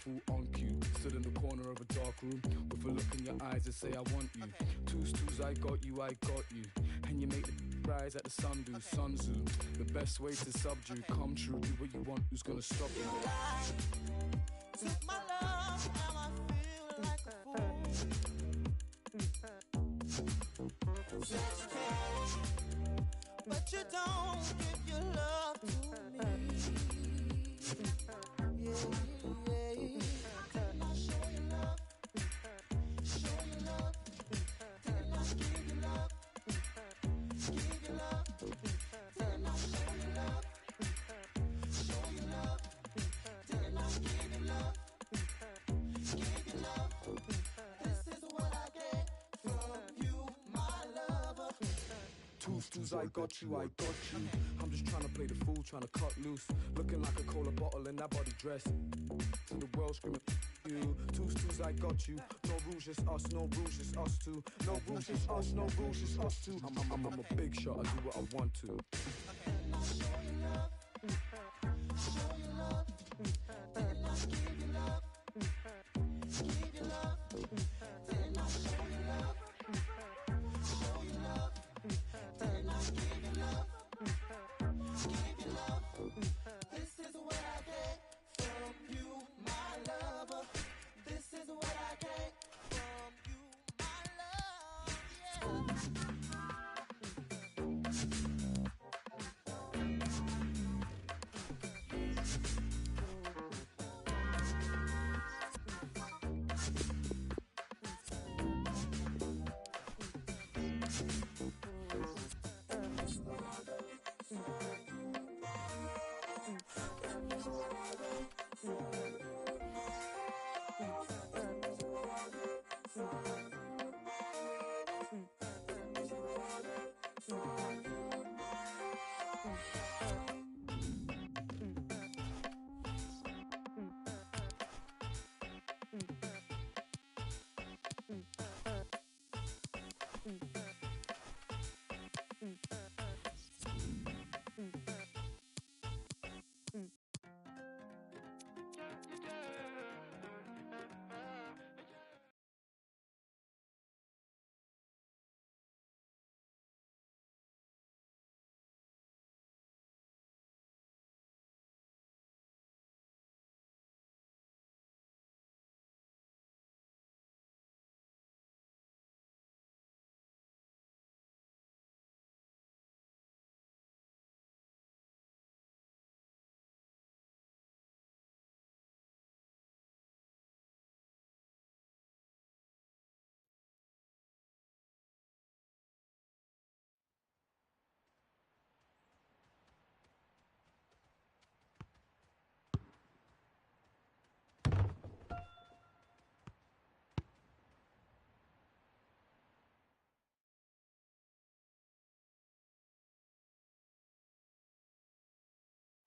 full on cue. Stood in the corner of a dark room with a look in your eyes that say I want you. Twos, I got you, and you make the rise at the sun do. Sun Tzu, the best way to subdue. Come true, do what you want, who's gonna stop you? Took my love, now I feel like a fool. Said you can, but you don't give your love to me. Yeah. Didn't I show you love? Show you love. Didn't I give you love? Give you love. Didn't I show you love? Show you love. Didn't I give you love? Give you love. This is what I get from you, my lover. Twos, I got you. I'm just trying to play the fool, trying to cut loose. Looking like a cola bottle in that body dress. To the world screaming, you. Twos, I got you. No rules, just us, no rules, just us two. No rules, just us, no rules, just us two. I'm a big shot, I do what I want to. Didn't I show you love? Show you love. Didn't I give you love? Give you love. Didn't I show you love? Show you love. Didn't I give you love? Give you love. This is what I get from you, my lover. This is what I get from you, my love. Yeah.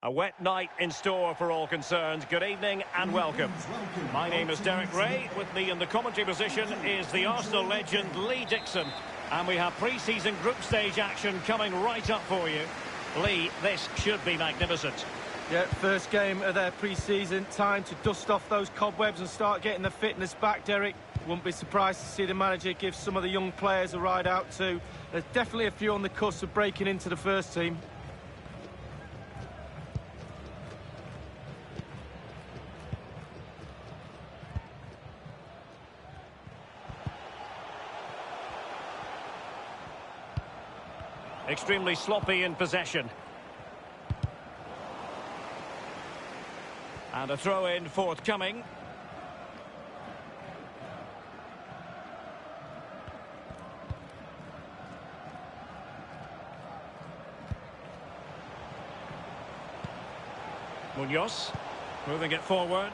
A wet night in store for all concerned. Good evening and welcome. My name is Derek Ray. With me in the commentary position is the Arsenal legend Lee Dixon. And we have pre-season group stage action coming right up for you. Lee, this should be magnificent. Yeah, first game of their pre-season. Time to dust off those cobwebs and start getting the fitness back, Derek. Wouldn't be surprised to see the manager give some of the young players a ride out too. There's definitely a few on the cusp of breaking into the first team. Extremely sloppy in possession. And a throw-in forthcoming. Munoz, moving it forward.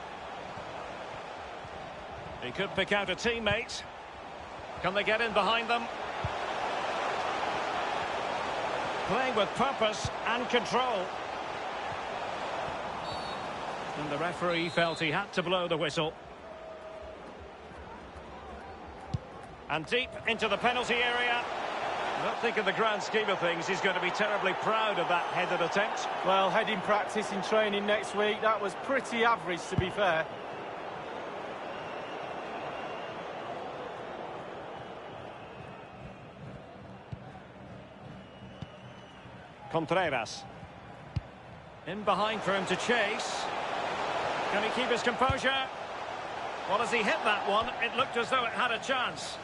He could pick out a teammate. Can they get in behind them? Playing with purpose and control. And the referee felt he had to blow the whistle. And deep into the penalty area. I don't think in the grand scheme of things he's going to be terribly proud of that headed attempt. Well, heading practice in training next week, that was pretty average to be fair. Contreras. In behind for him to chase. Can he keep his composure? Well, as he hit that one, it looked as though it had a chance.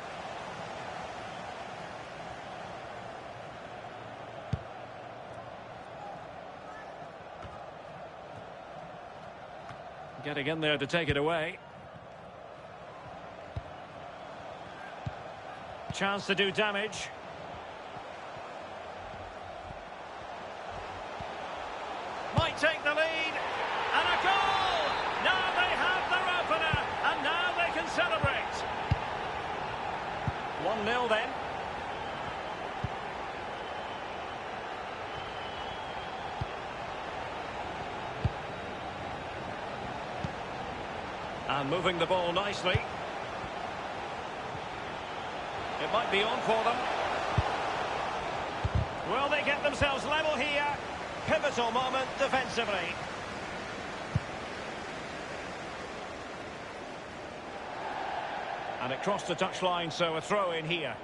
Getting in there to take it away. Chance to do damage. Might take the lead. And a goal! Now they have their opener. And now they can celebrate. 1-0 then. And moving the ball nicely. It might be on for them. Will they get themselves level here? Pivotal moment defensively. And it crossed the touchline, so a throw in here.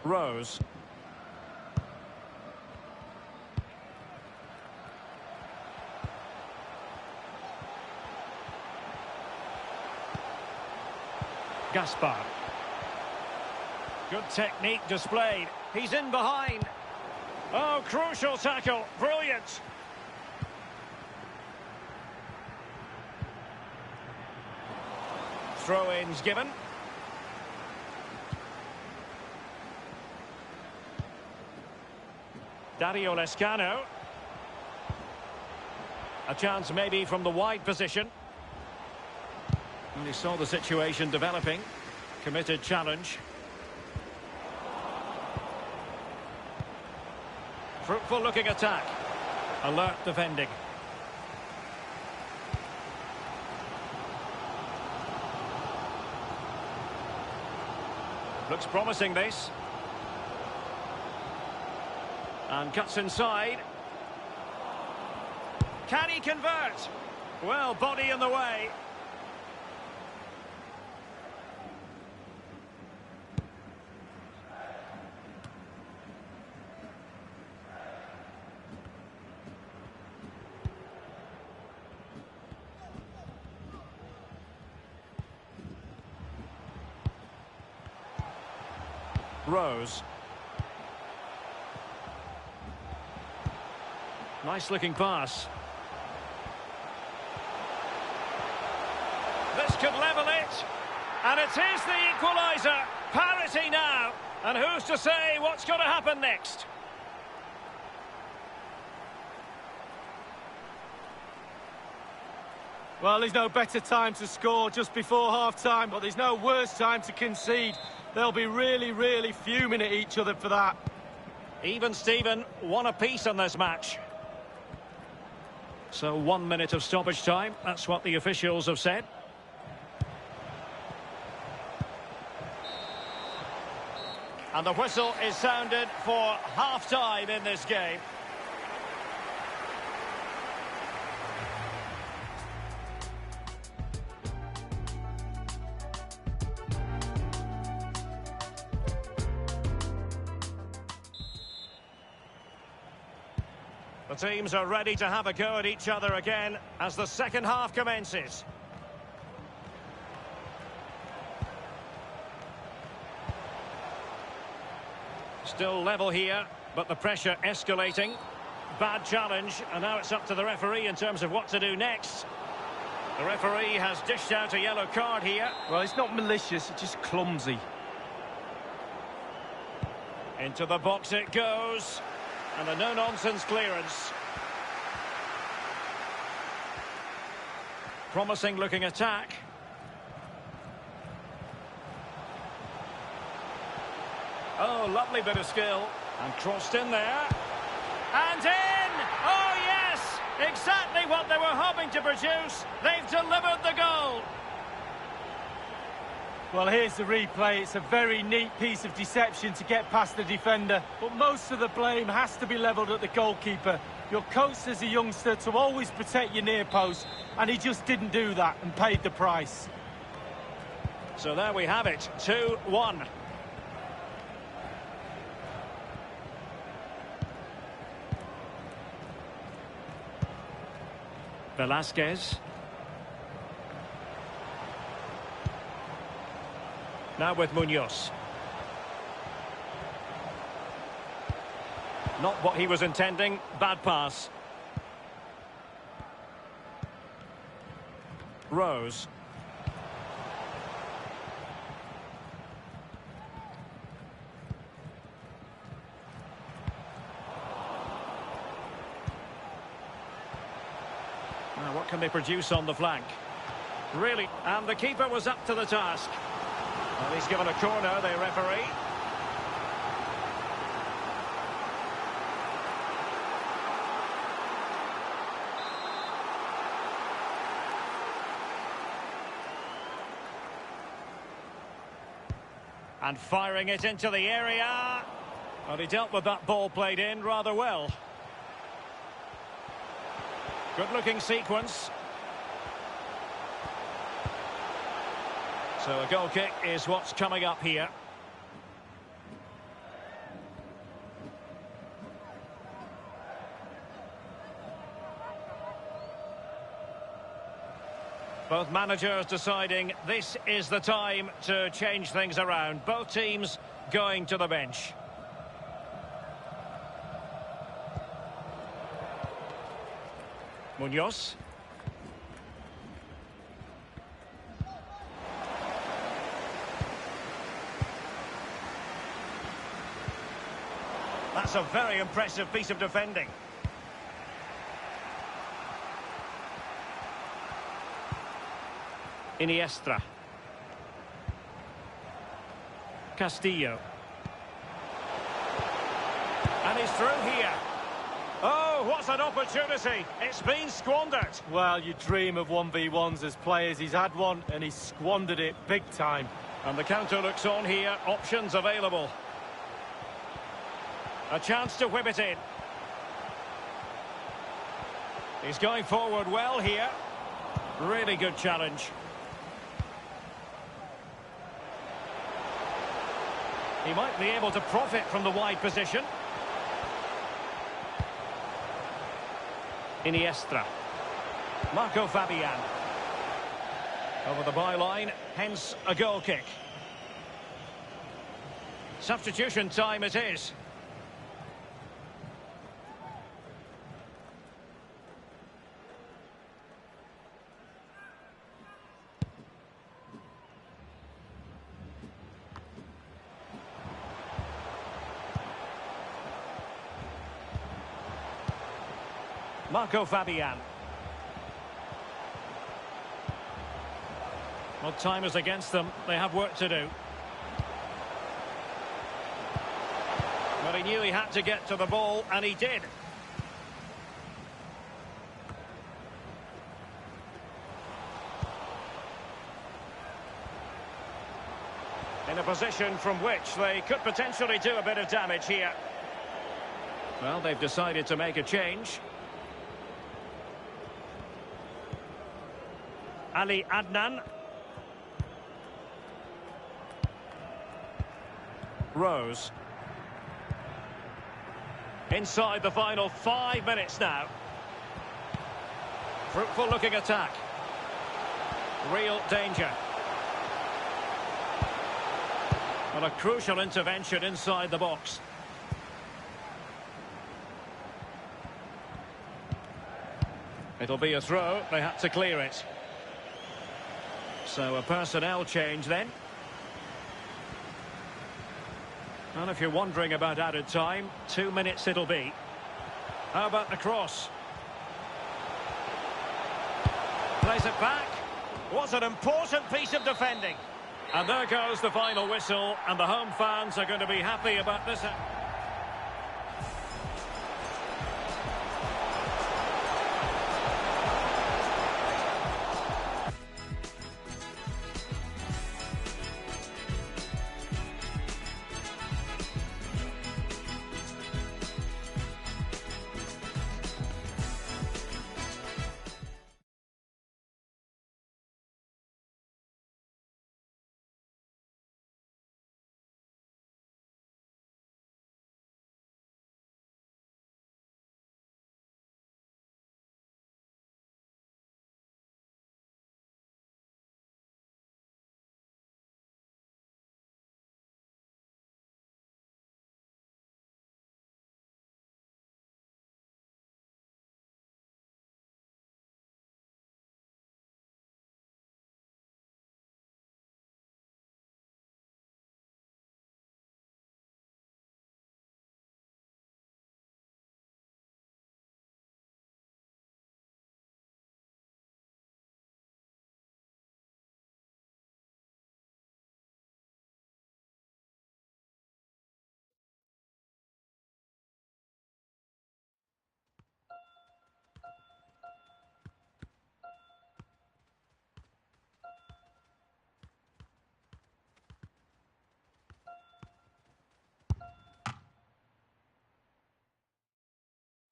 Rose. Gaspar. Good technique displayed. He's in behind. Oh, crucial tackle. Brilliant. Throw-ins given. Dario Lescano. A chance maybe from the wide position. And he saw the situation developing. Committed challenge. Fruitful looking attack. Alert defending. Looks promising, this. And cuts inside. Can he convert? Well, body in the way. Rose. Nice looking pass. This could level it. And it is the equaliser. Parity now. And who's to say what's going to happen next? Well, there's no better time to score just before half-time, but there's no worse time to concede. They'll be really, really fuming at each other for that. Even Steven, one apiece on this match. So 1 minute of stoppage time. That's what the officials have said. And the whistle is sounded for half-time in this game. The teams are ready to have a go at each other again as the second half commences. Still level here, but the pressure escalating. Bad challenge, and now it's up to the referee in terms of what to do next. The referee has dished out a yellow card here. Well, it's not malicious, it's just clumsy. Into the box it goes. And a no-nonsense clearance. Promising looking attack. Oh, lovely bit of skill. And crossed in there. And in! Oh, yes! Exactly what they were hoping to produce. They've delivered the goal. Well, here's the replay. It's a very neat piece of deception to get past the defender. But most of the blame has to be levelled at the goalkeeper. You're coached as a youngster to always protect your near post, and he just didn't do that and paid the price. So there we have it, 2-1. Velasquez. Now with Munoz. Not what he was intending, bad pass. Rose. Now, what can they produce on the flank? Really, and the keeper was up to the task. Well, he's given a corner, the referee. And firing it into the area. Well, he dealt with that ball played in rather well. Good-looking sequence. So a goal kick is what's coming up here. Both managers deciding this is the time to change things around. Both teams going to the bench. Munoz. That's a very impressive piece of defending. Iniesta. Castillo. And he's through here. Oh, what an opportunity. It's been squandered. Well, you dream of 1v1s as players. He's had one and he's squandered it big time. And the counter looks on here. Options available. A chance to whip it in. He's going forward well here. Really good challenge. He might be able to profit from the wide position. Iniesta. Marco Fabian. Over the byline, hence a goal kick. Substitution time it is. Marco Fabian. Well, time is against them. They have work to do. But he knew he had to get to the ball, and he did. In a position from which they could potentially do a bit of damage here. Well, they've decided to make a change. Ali Adnan. Rose. Inside the final 5 minutes now. Fruitful looking attack. Real danger. And a crucial intervention inside the box. It'll be a throw. They had to clear it. So a personnel change then. And if you're wondering about added time, 2 minutes it'll be. How about the cross? Plays it back. What an important piece of defending. And there goes the final whistle, and the home fans are going to be happy about this.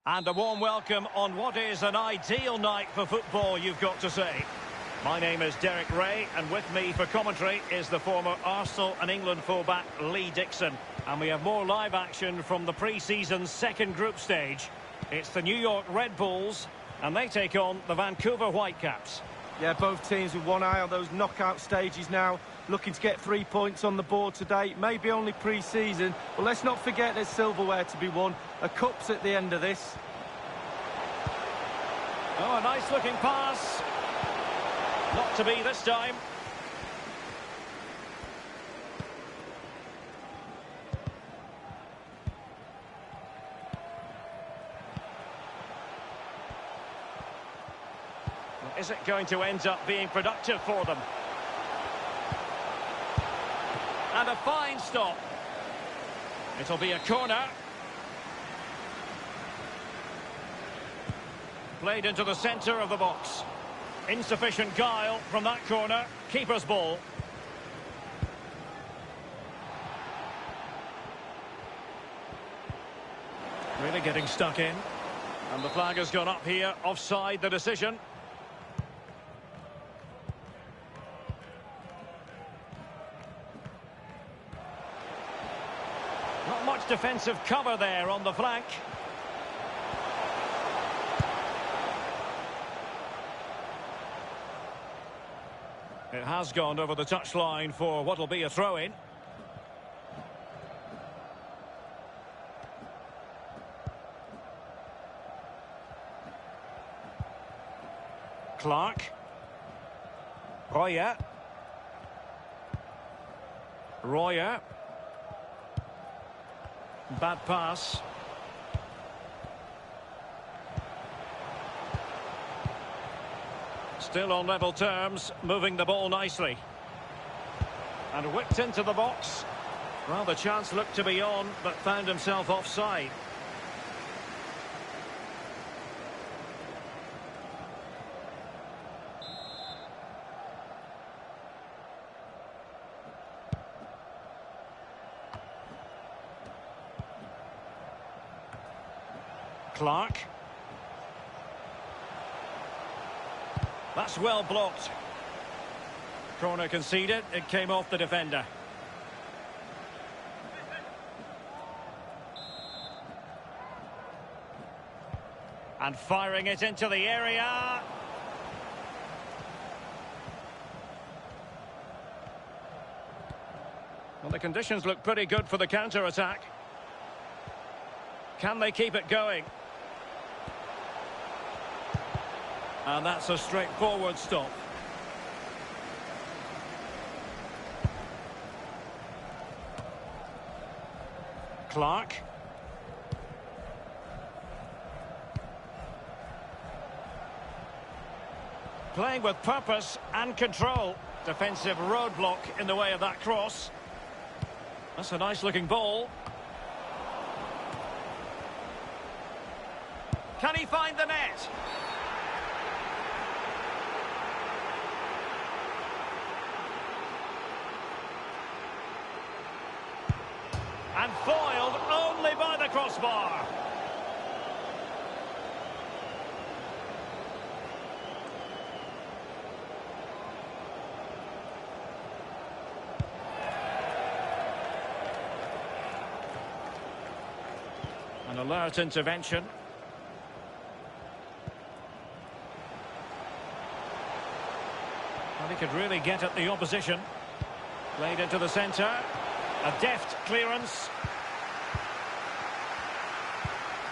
And a warm welcome on what is an ideal night for football, you've got to say. My name is Derek Ray, and with me for commentary is the former Arsenal and England fullback Lee Dixon. And we have more live action from the pre-season second group stage. It's the New York Red Bulls, and they take on the Vancouver Whitecaps. Yeah, both teams with one eye on those knockout stages now, looking to get 3 points on the board today. Maybe only pre-season, but let's not forget there's silverware to be won. A cup's at the end of this. Oh, a nice-looking pass. Not to be this time. Is it going to end up being productive for them? And a fine stop. It'll be a corner. Played into the centre of the box. Insufficient guile from that corner. Keeper's ball. Really getting stuck in. And the flag has gone up here. Offside the decision. Not much defensive cover there on the flank. It has gone over the touchline for what will be a throw-in. Clark. Royer. Bad pass. Still on level terms, moving the ball nicely. And whipped into the box. Well, the chance looked to be on, but found himself offside. Clark. That's well blocked. Corner conceded. It came off the defender. And firing it into the area. Well, the conditions look pretty good for the counter-attack. Can they keep it going? And that's a straightforward stop. Clark. Playing with purpose and control. Defensive roadblock in the way of that cross. That's a nice-looking ball. Can he find the net? And foiled only by the crossbar. An alert intervention. Well, he could really get at the opposition. Played into the centre. A deft clearance.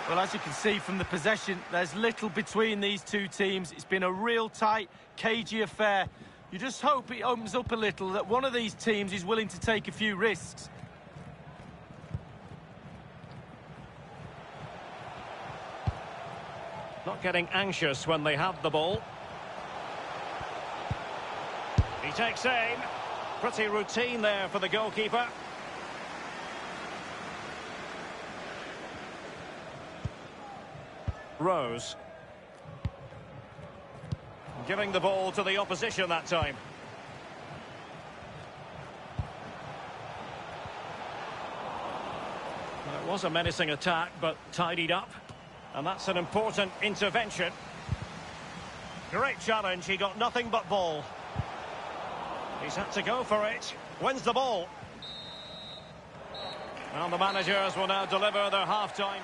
Well, as you can see from the possession, there's little between these two teams. It's been a real tight, cagey affair. You just hope it opens up a little, that one of these teams is willing to take a few risks. Not getting anxious when they have the ball. He takes aim. Pretty routine there for the goalkeeper. Rose. Giving the ball to the opposition that time. Well, it was a menacing attack, but tidied up. And that's an important intervention. Great challenge, he got nothing but ball. He's had to go for it. Wins the ball. And the managers will now deliver their half-time.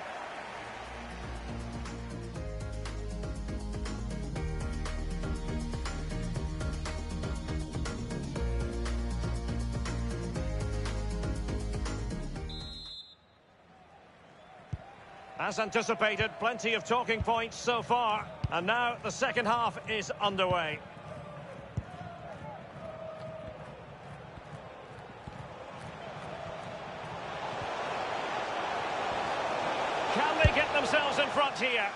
As anticipated, plenty of talking points so far. And now the second half is underway. Can they get themselves in front here?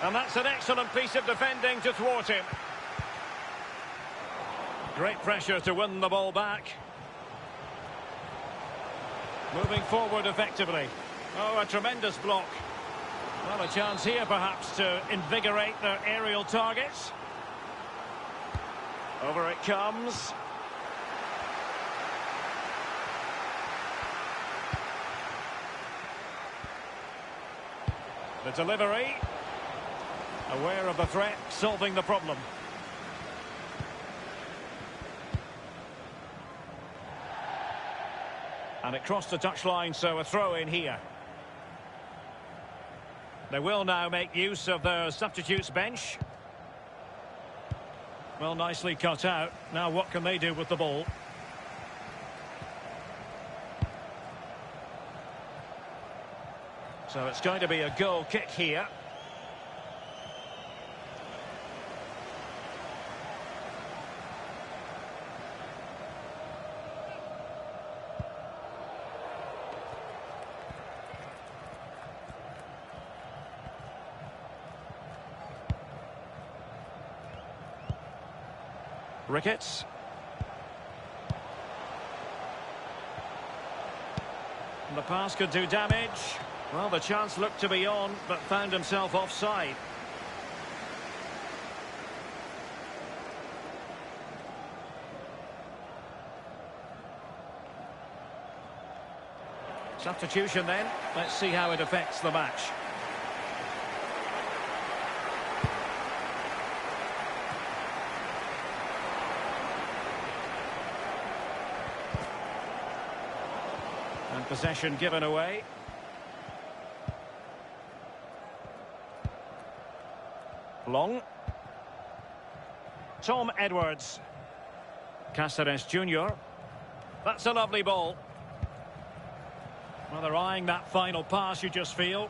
And that's an excellent piece of defending to thwart him. Great pressure to win the ball back. Moving forward effectively. Oh, a tremendous block. Well, a chance here perhaps to invigorate their aerial targets. Over it comes. The delivery. Aware of the threat, solving the problem. And it crossed the touchline, so a throw in here. They will now make use of their substitutes bench. Well, nicely cut out. Now what can they do with the ball? So it's going to be a goal kick here. Ricketts. And the pass could do damage. Well, the chance looked to be on, but found himself offside. Substitution then. Let's see how it affects the match. And possession given away. Long. Tom Edwards. Cáceres Jr. That's a lovely ball. Well, they're eyeing that final pass, you just feel.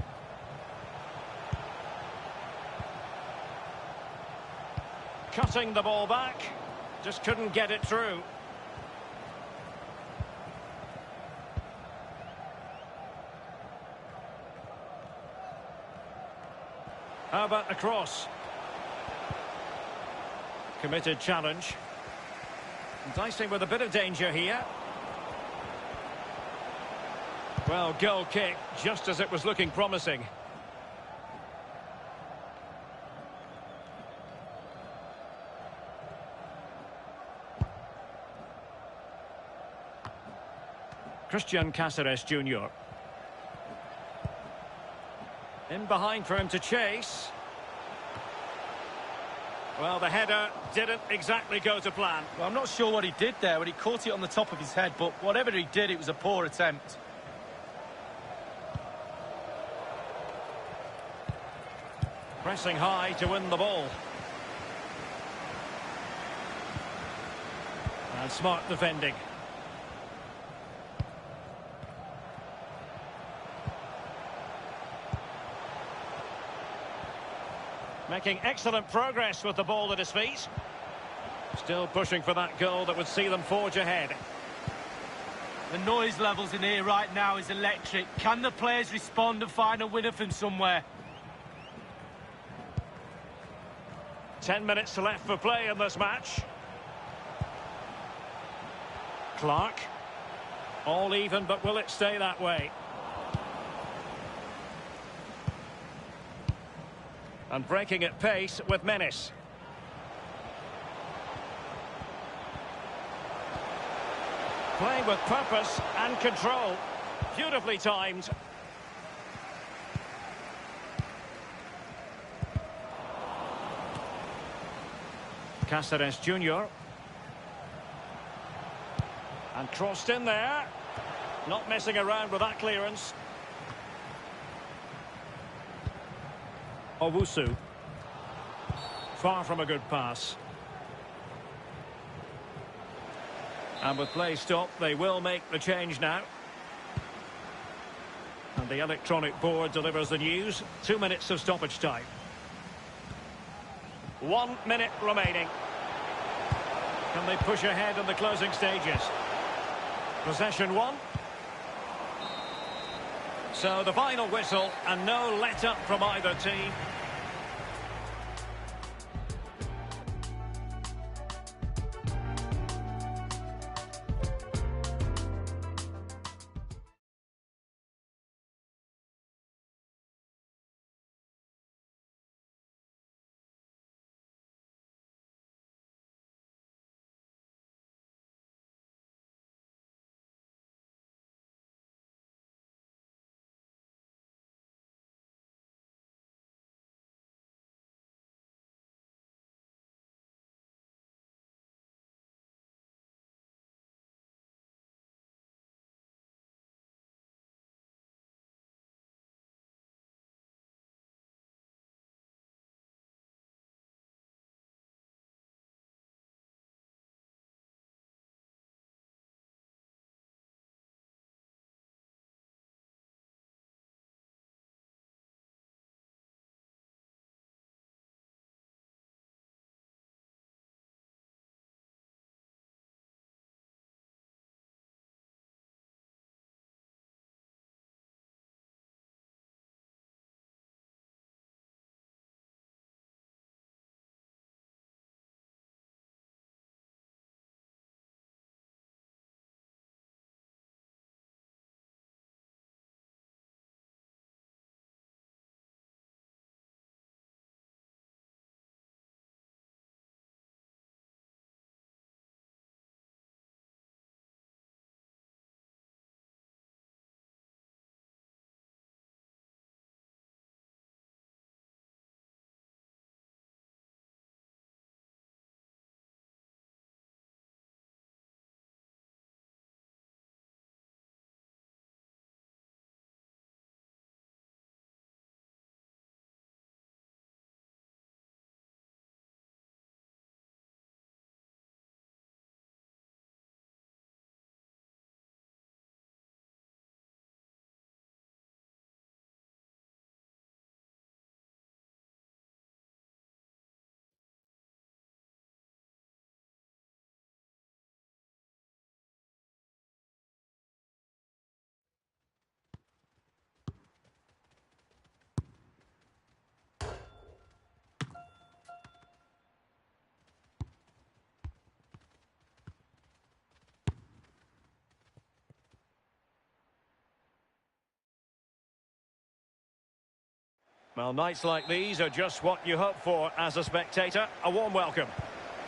Cutting the ball back. Just couldn't get it through. How about the cross? Committed challenge. Enticing with a bit of danger here. Well, goal kick, just as it was looking promising. Christian Cáceres Jr. In behind for him to chase. Well, the header didn't exactly go to plan. Well, I'm not sure what he did there when he caught it on the top of his head, but whatever he did, it was a poor attempt. Pressing high to win the ball. And smart defending. Making excellent progress with the ball at his feet. Still pushing for that goal that would see them forge ahead. The noise levels in here right now is electric. Can the players respond and find a winner from somewhere? 10 minutes left for play in this match. Clark. All even, but will it stay that way? And breaking at pace with menace. Playing with purpose and control. Beautifully timed. Cáceres Jr. And crossed in there. Not messing around with that clearance. Owusu. Far from a good pass. And with play stopped, they will make the change now. And the electronic board delivers the news. 2 minutes of stoppage time. 1 minute remaining. Can they push ahead in the closing stages? Possession won. So the final whistle, and no let-up from either team. Well, nights like these are just what you hope for as a spectator. A warm welcome.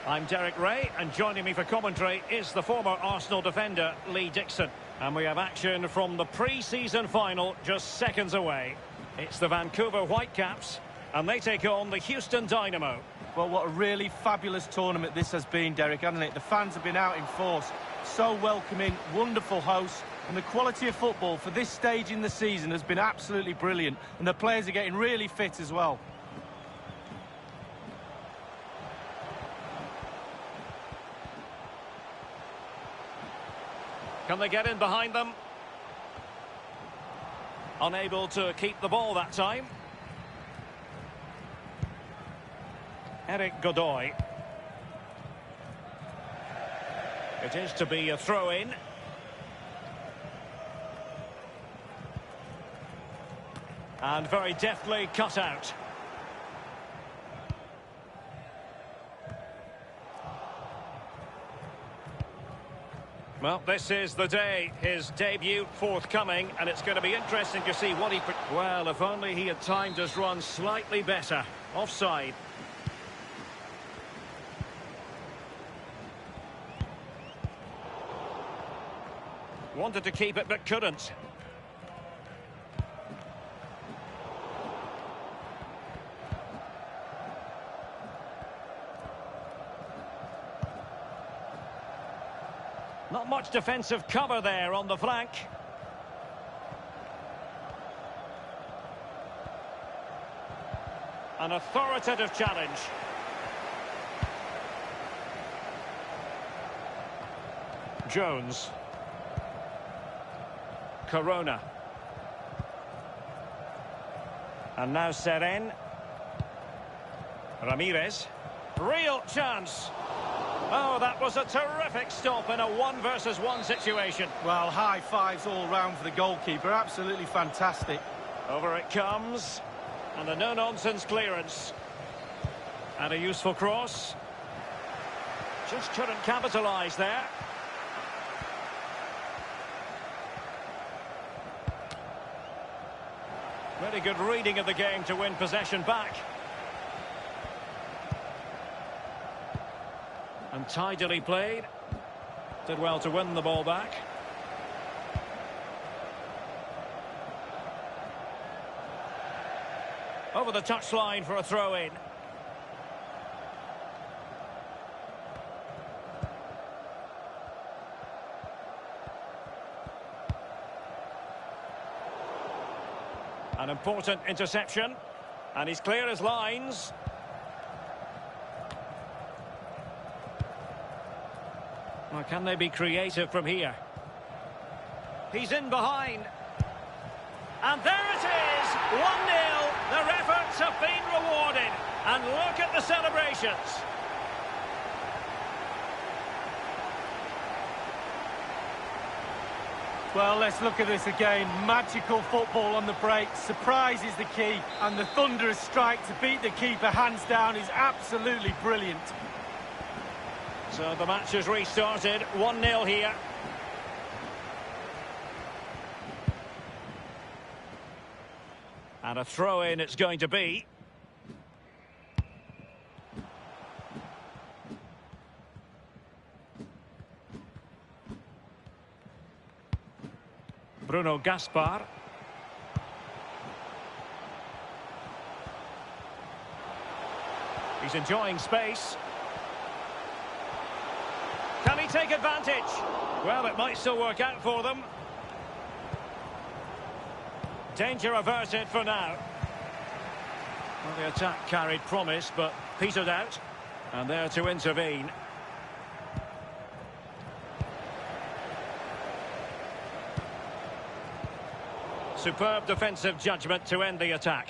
I'm Derek Ray, and joining me for commentary is the former Arsenal defender, Lee Dixon. And we have action from the pre-season final just seconds away. It's the Vancouver Whitecaps, and they take on the Houston Dynamo. Well, what a really fabulous tournament this has been, Derek, hasn't it? The fans have been out in force. So welcoming, wonderful hosts. And the quality of football for this stage in the season has been absolutely brilliant. And the players are getting really fit as well. Can they get in behind them? Unable to keep the ball that time. Eric Godoy. It is to be a throw-in. And very deftly cut out. Well, this is the day, his debut forthcoming, and it's going to be interesting to see what he... Well, if only he had timed his run slightly better. Offside. Wanted to keep it, but couldn't. Not much defensive cover there on the flank. An authoritative challenge. Jones. Corona. And now Seren. Ramirez. Real chance. Oh, that was a terrific stop in a 1-versus-1 situation. Well, high fives all round for the goalkeeper. Absolutely fantastic. Over it comes. And a no-nonsense clearance. And a useful cross. Just couldn't capitalise there. Very good reading of the game to win possession back. And tidily played. Did well to win the ball back. Over the touchline for a throw-in. An important interception. And he's clear as lines. Well, can they be creative from here? He's in behind. And there it is! 1-0. Their efforts have been rewarded. And look at the celebrations. Well, let's look at this again. Magical football on the break. Surprise is the key. And the thunderous strike to beat the keeper hands down is absolutely brilliant. So the match has restarted. 1-0 here. And a throw-in it's going to be. Bruno Gaspar. He's enjoying space. Can he take advantage? Well, it might still work out for them. Danger averted for now. Well, the attack carried promise, but petered out. And there to intervene. Superb defensive judgment to end the attack.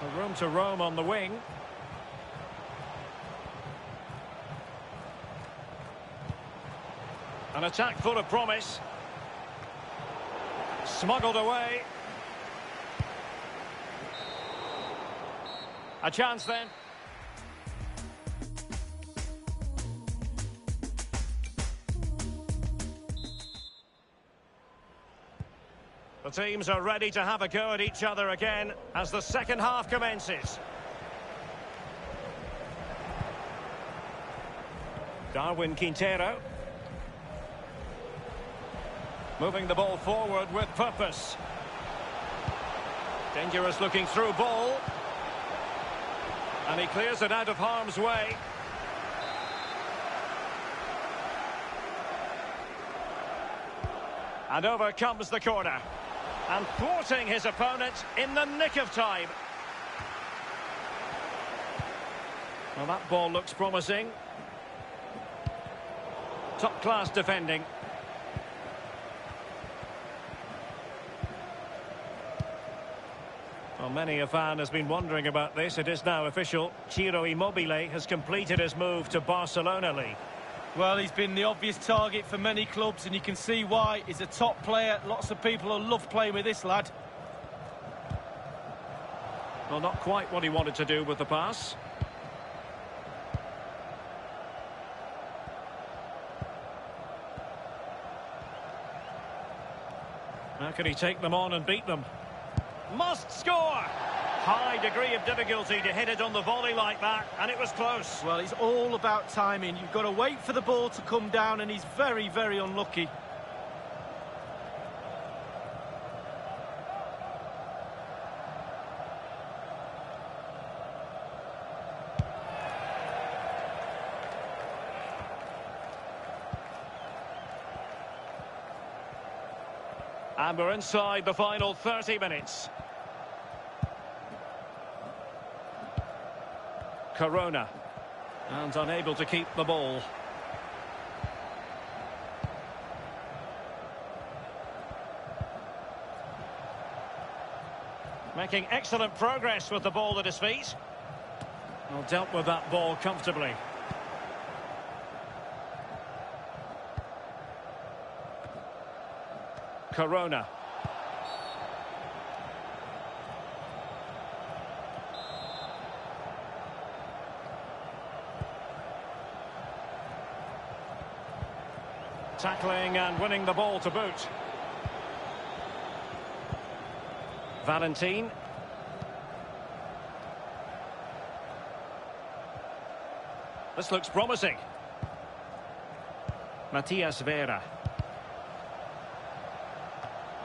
A room to roam on the wing. An attack full of promise. Smuggled away. A chance then. The teams are ready to have a go at each other again as the second half commences. Darwin Quintero. Moving the ball forward with purpose. Dangerous looking through ball. And he clears it out of harm's way. And over comes the corner. And thwarting his opponent in the nick of time. Well, that ball looks promising. Top-class defending. Well, many a fan has been wondering about this. It is now official. Ciro Immobile has completed his move to Barcelona League. Well, he's been the obvious target for many clubs, and you can see why. He's a top player. Lots of people will love playing with this lad. Well, not quite what he wanted to do with the pass. How can he take them on and beat them? Must score! High degree of difficulty to hit it on the volley like that, and it was close. Well, it's all about timing. You've got to wait for the ball to come down, and he's very, very unlucky. And we're inside the final 30 minutes. Corona. And unable to keep the ball. Making excellent progress with the ball at his feet. Well, dealt with that ball comfortably. Corona. Tackling and winning the ball to boot. Valentin. This looks promising. Matias Vera.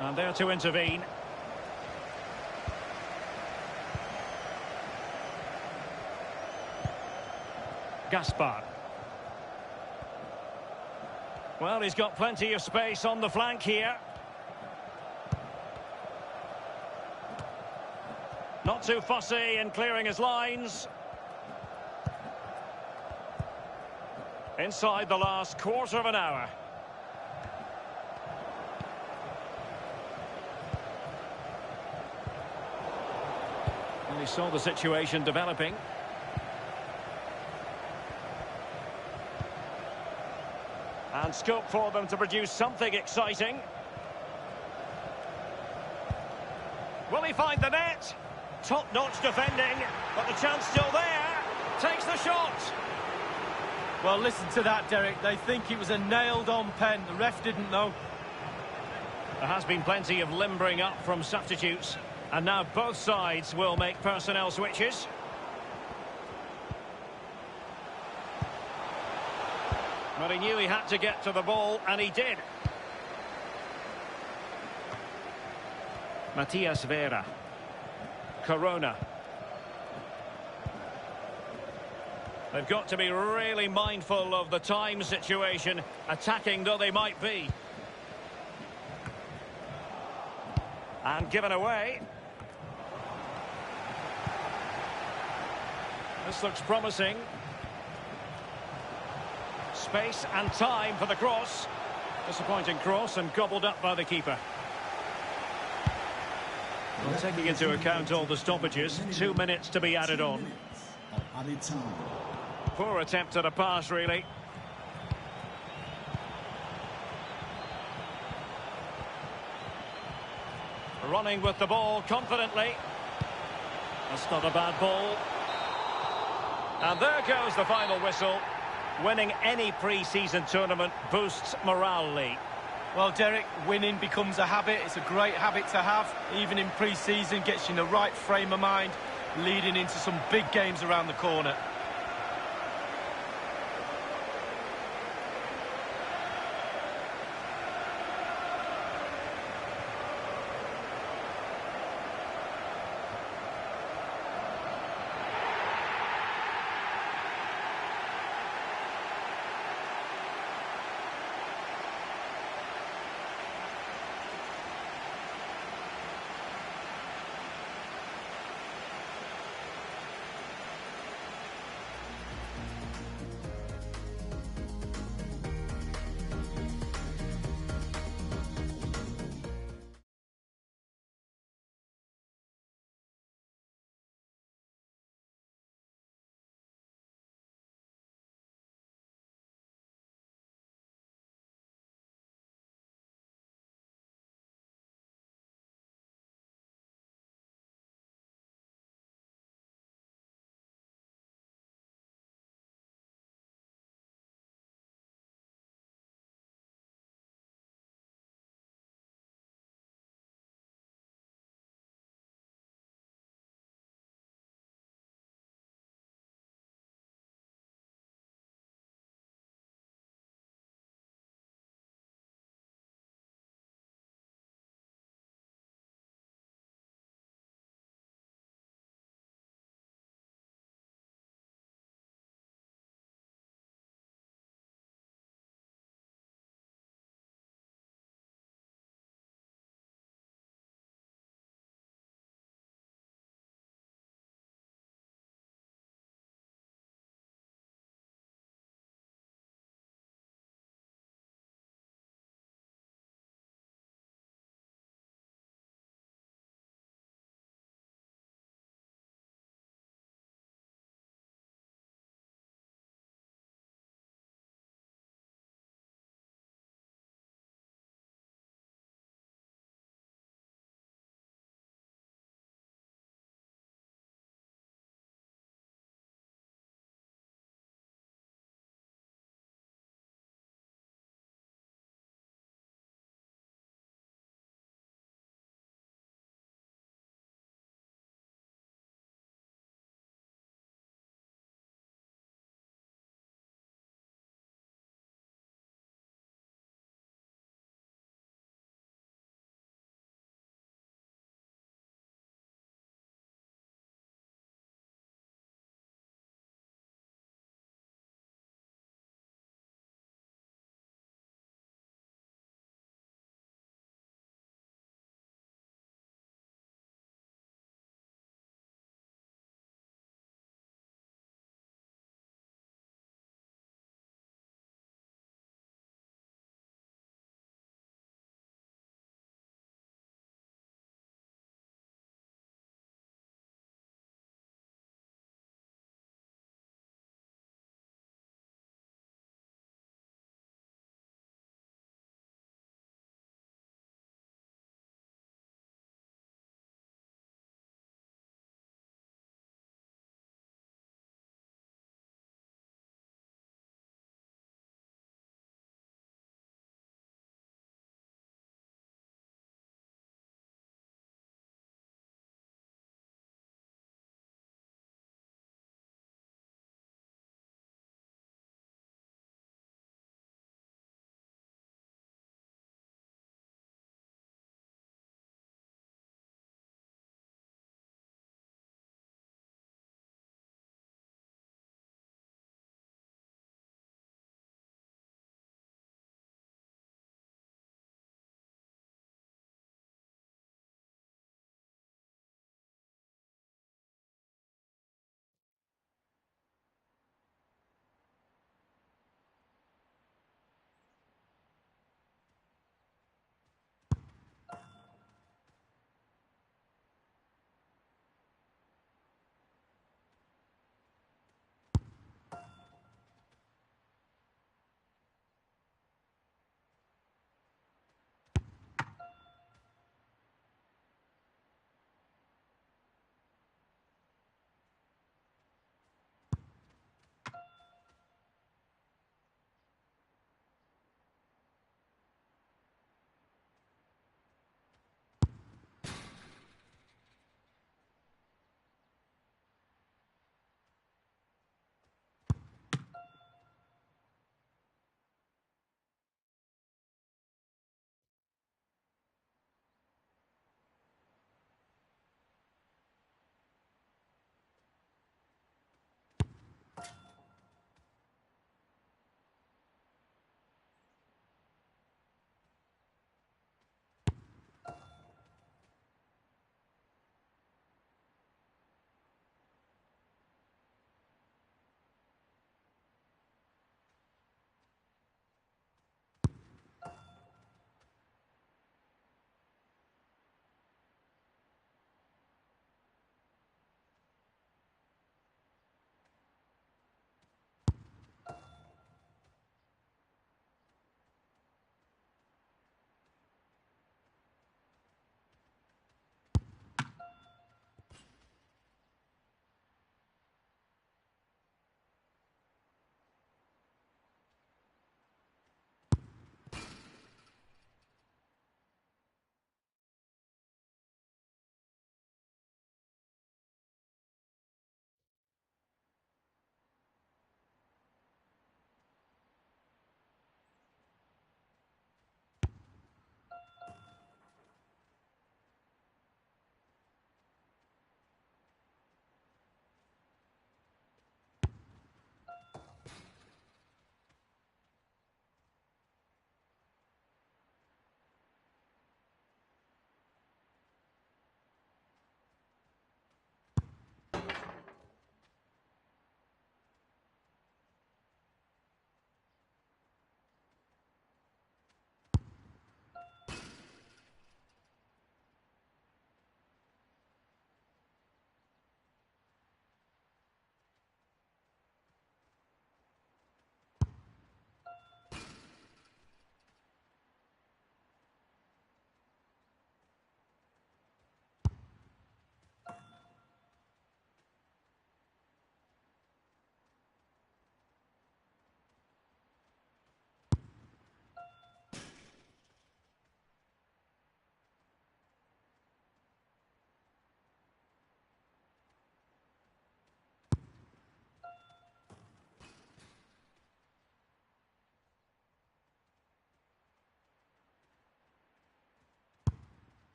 And there to intervene. Gaspar. Well, he's got plenty of space on the flank here. Not too fussy in clearing his lines. Inside the last quarter of an hour. And he saw the situation developing. And scope for them to produce something exciting. Will he find the net? Top-notch defending, but the chance still there. Takes the shot. Well, listen to that, Derek. They think it was a nailed-on pen. The ref didn't know. There has been plenty of limbering up from substitutes. And now both sides will make personnel switches. But he knew he had to get to the ball, and he did. Matias Vera. Corona. They've got to be really mindful of the time situation, attacking though they might be. And given away. This looks promising. Space and time for the cross. Disappointing cross and gobbled up by the keeper. Well, taking into account all the stoppages, 2 minutes to be added on. Poor attempt at a pass, really. Running with the ball confidently. That's not a bad ball. And there goes the final whistle. Winning any pre-season tournament boosts morale, Lee. Well, Derek, winning becomes a habit. It's a great habit to have, even in pre-season. Gets you in the right frame of mind, leading into some big games around the corner.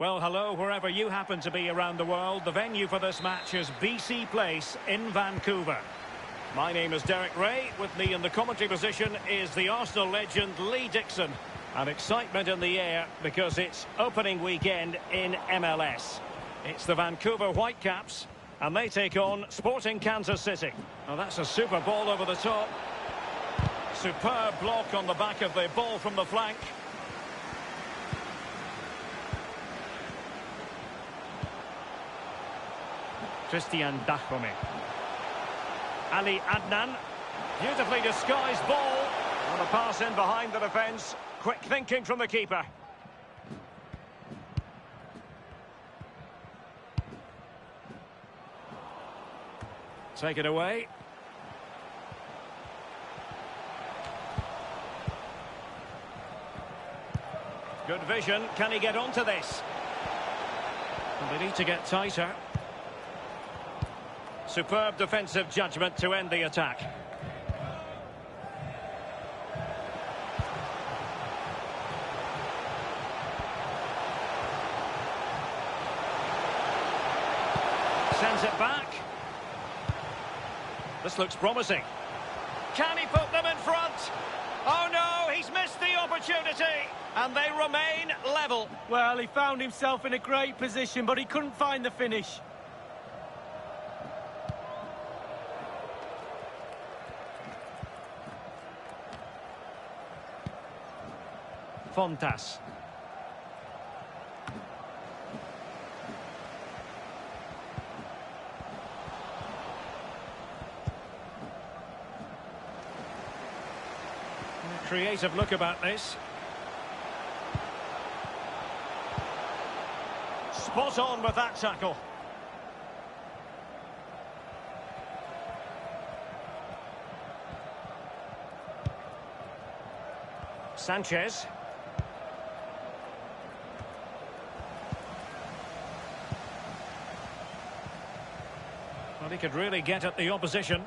Well, hello, wherever you happen to be around the world. The venue for this match is BC Place in Vancouver. My name is Derek Ray. With me in the commentary position is the Arsenal legend Lee Dixon. And excitement in the air because it's opening weekend in MLS. It's the Vancouver Whitecaps, and they take on Sporting Kansas City. Now that's a super ball over the top. Superb block on the back of the ball from the flank. Christian Dachome. Ali Adnan. Beautifully disguised ball. And a pass in behind the defence. Quick thinking from the keeper. Take it away. Good vision. Can he get onto this? And they need to get tighter. Superb defensive judgment to end the attack. Sends it back. This looks promising. Can he put them in front? Oh no, he's missed the opportunity. And they remain level. Well, he found himself in a great position, but he couldn't find the finish. Fontas. Creative look about this. Spot on with that tackle. Sanchez. Well, he could really get at the opposition.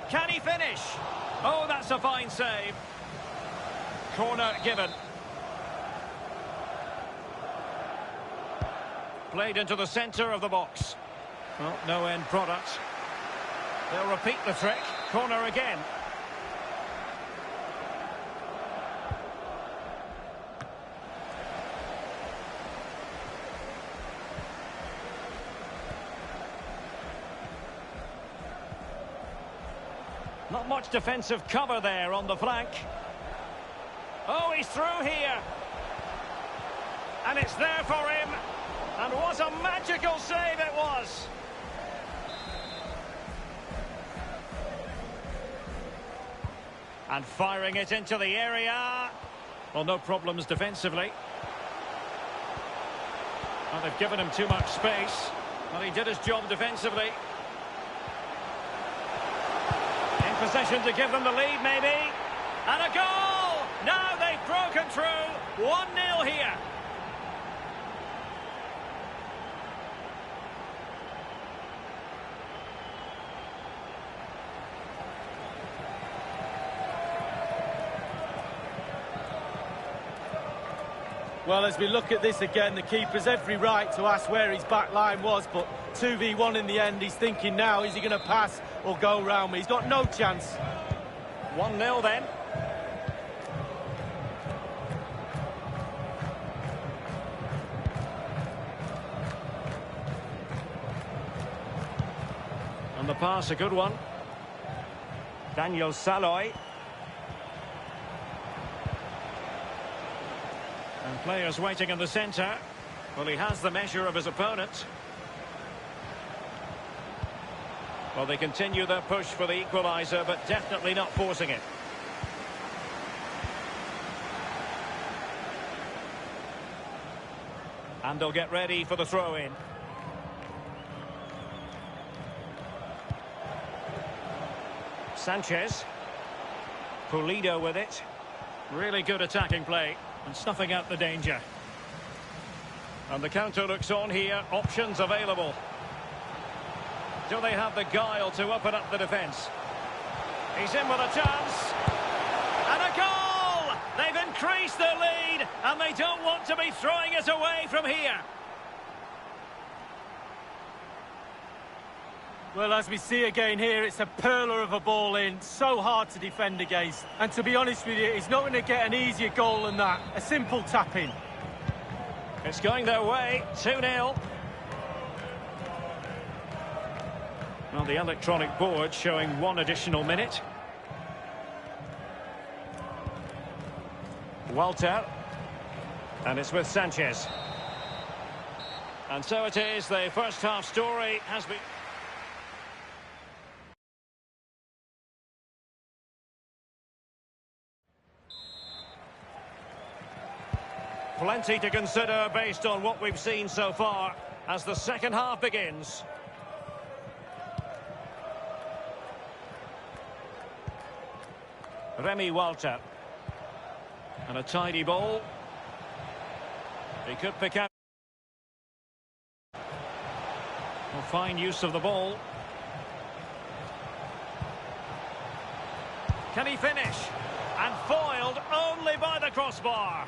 Can he finish? Oh, that's a fine save. Corner given. Played into the centre of the box. Well, no end product. They'll repeat the trick. Corner again. Not much defensive cover there on the flank. Oh, he's through here. And it's there for him. And what a magical save it was. And firing it into the area. Well, no problems defensively. Well, they've given him too much space. Well, he did his job defensively. Possession to give them the lead, maybe. And a goal! Now they've broken through. 1-0 here. Well, as we look at this again, the keeper's every right to ask where his back line was, but 2v1 in the end. He's thinking now, is he going to pass or go round me? He's got no chance. 1-0 then. And the pass, a good one. Daniel Saloy. And players waiting in the centre. Well, he has the measure of his opponent. Well, they continue their push for the equaliser, but definitely not forcing it. And they'll get ready for the throw-in. Sanchez. Pulido with it. Really good attacking play. And snuffing out the danger. And the counter looks on here. Options available. Do they have the guile to open up the defence? He's in with a chance. And a goal! They've increased their lead, and they don't want to be throwing it away from here. Well, as we see again here, it's a perler of a ball in, so hard to defend against. And to be honest with you, he's not going to get an easier goal than that. A simple tap-in. It's going their way, 2-0. Well, the electronic board showing 1 additional minute. Walter. And it's with Sanchez. And so it is, the first half story has been... Plenty to consider based on what we've seen so far as the second half begins. Remy Walter. And a tidy ball. He could pick up. Well, fine use of the ball. Can he finish? And foiled only by the crossbar.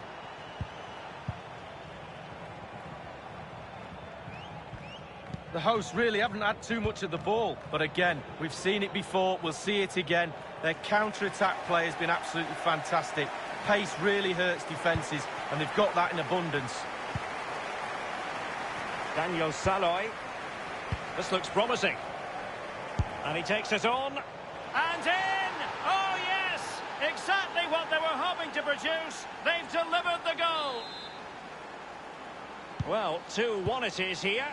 The hosts really haven't had too much of the ball, but again, we've seen it before, we'll see it again. Their counter-attack play has been absolutely fantastic. Pace really hurts defences, and they've got that in abundance. Daniel Saloy. This looks promising. And he takes it on. And in! Oh, yes! Exactly what they were hoping to produce. They've delivered the goal. Well, 2-1 it is here.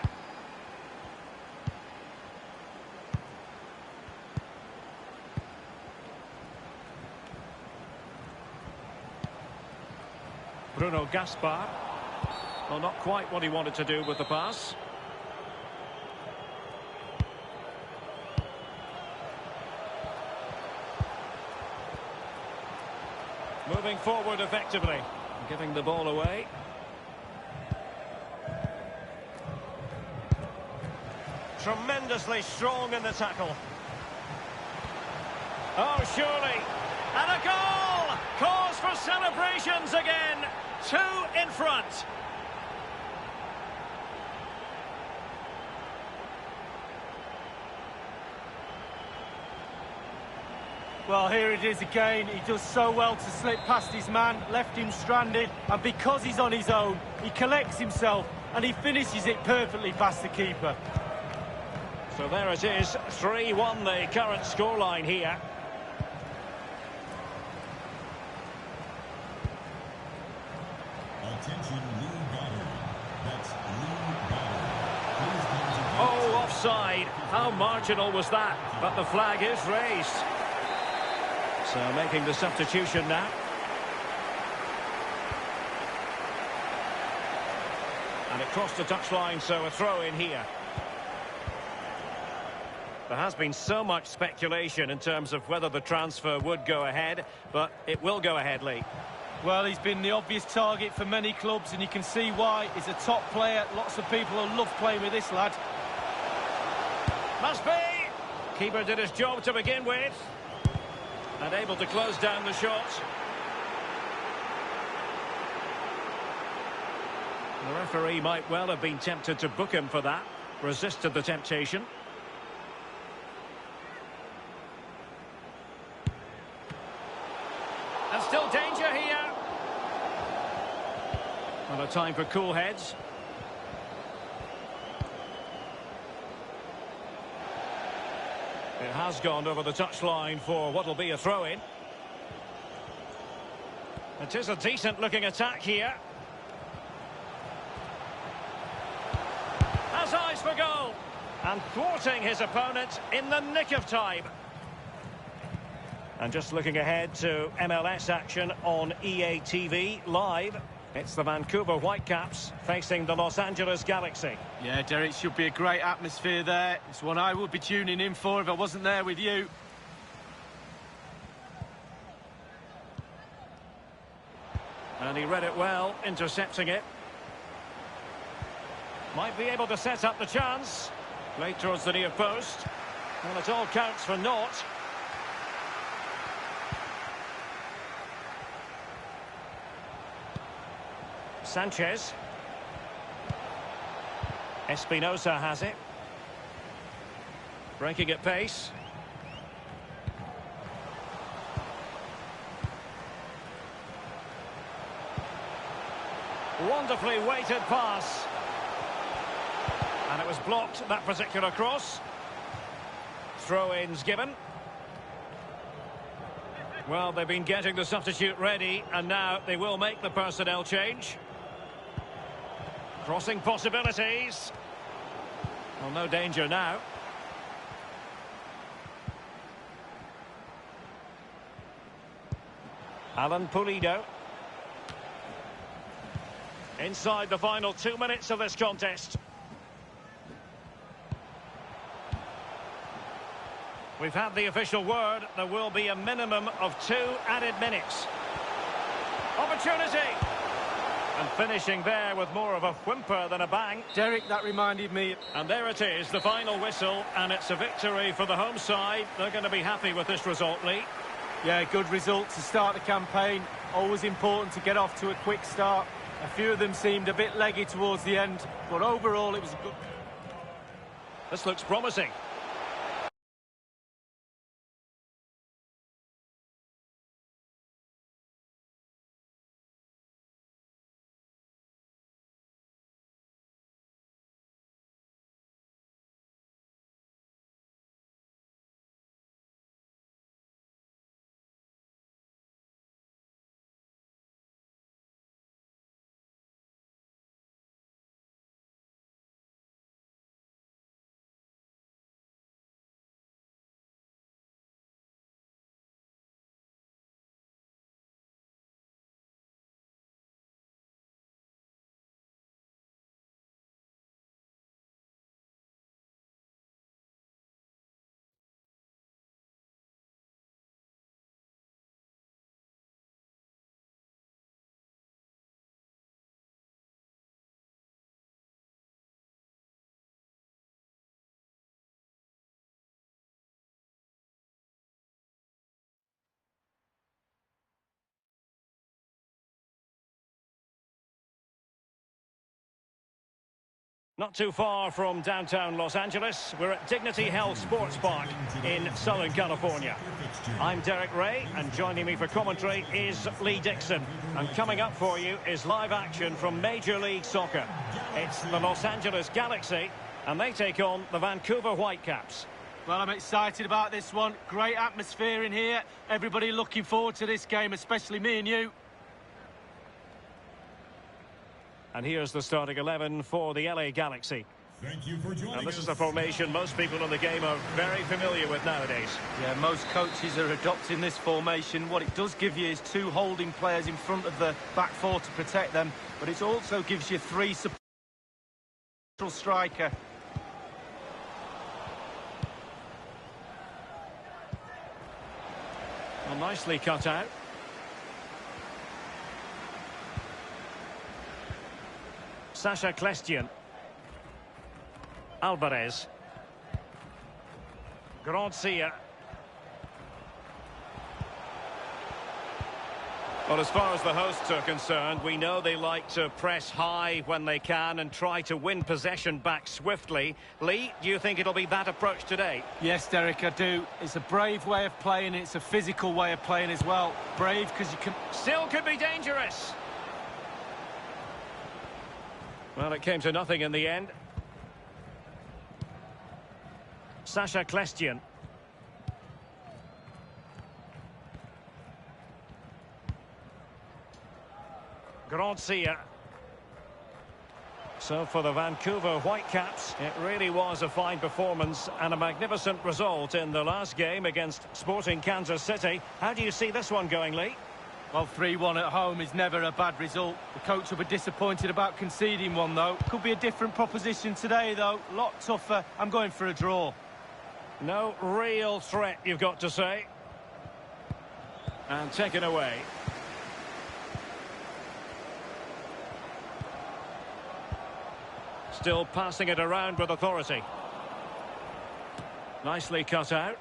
Bruno Gaspar. Well, not quite what he wanted to do with the pass. Moving forward effectively. Giving the ball away. Tremendously strong in the tackle. Oh, surely. And a goal! Cause for celebrations again. 2 in front. Well, here it is again. He does so well to slip past his man, left him stranded, and because he's on his own, he collects himself and he finishes it perfectly past the keeper. So there it is, 3-1 the current scoreline here. Attention, Lee Goddard. That's Lee Goddard. Please come to Oh, offside. How marginal was that? But the flag is raised. So making the substitution now. And it crossed the touchline, so a throw in here. There has been so much speculation in terms of whether the transfer would go ahead, but it will go ahead, Lee. Well, he's been the obvious target for many clubs, and you can see why. He's a top player. Lots of people will love playing with this lad. Must be! Keeper did his job to begin with. And able to close down the shot. The referee might well have been tempted to book him for that. Resisted the temptation. And still danger here. Well, a time for cool heads. It has gone over the touchline for what will be a throw-in. It is a decent-looking attack here. Has eyes for goal. And thwarting his opponent in the nick of time. And just looking ahead to MLS action on EA TV Live. It's the Vancouver Whitecaps facing the Los Angeles Galaxy. Yeah, Derek, should be a great atmosphere there. It's one I would be tuning in for if I wasn't there with you. And he read it well, intercepting it. Might be able to set up the chance. Played towards the near post. Well, it all counts for naught. Sanchez. Espinosa has it. Breaking at pace. Wonderfully weighted pass. And it was blocked, that particular cross. Throw-ins given. Well, they've been getting the substitute ready, and now they will make the personnel change. Crossing possibilities. Well, no danger now. Alan Pulido. Inside the final 2 minutes of this contest. We've had the official word. There will be a minimum of 2 added minutes. Opportunity! And finishing there with more of a whimper than a bang. Derek, that reminded me. And there it is, the final whistle, and it's a victory for the home side. They're going to be happy with this result, Lee. Yeah, good result to start the campaign. Always important to get off to a quick start. A few of them seemed a bit leggy towards the end, but overall it was a good... This looks promising. Not too far from downtown Los Angeles, we're at Dignity Health Sports Park in Southern California. I'm Derek Ray, and joining me for commentary is Lee Dixon. And coming up for you is live action from Major League Soccer. It's the Los Angeles Galaxy, and they take on the Vancouver Whitecaps. Well, I'm excited about this one. Great atmosphere in here. Everybody looking forward to this game, especially me and you. And here's the starting 11 for the LA Galaxy. Thank you for joining And this is us. a formation most people in the game are very familiar with nowadays. Yeah, most coaches are adopting this formation. What it does give you is 2 holding players in front of the back 4 to protect them, but it also gives you 3 support striker. Well, nicely cut out. Sasha Klestian. Alvarez. Gracia. Well, as far as the hosts are concerned, we know they like to press high when they can and try to win possession back swiftly. Lee, do you think it'll be that approach today? Yes, Derek, I do. It's a brave way of playing. It's a physical way of playing as well. Brave because you can... Still could be dangerous. Well, it came to nothing in the end. Sasha Klestian. Gracia. So for the Vancouver Whitecaps, it really was a fine performance and a magnificent result in the last game against Sporting Kansas City. How do you see this one going, Lee? Well, 3-1 at home is never a bad result. The coach will be disappointed about conceding one, though. Could be a different proposition today, though. A lot tougher. I'm going for a draw. No real threat, you've got to say. And taken away. Still passing it around with authority. Nicely cut out.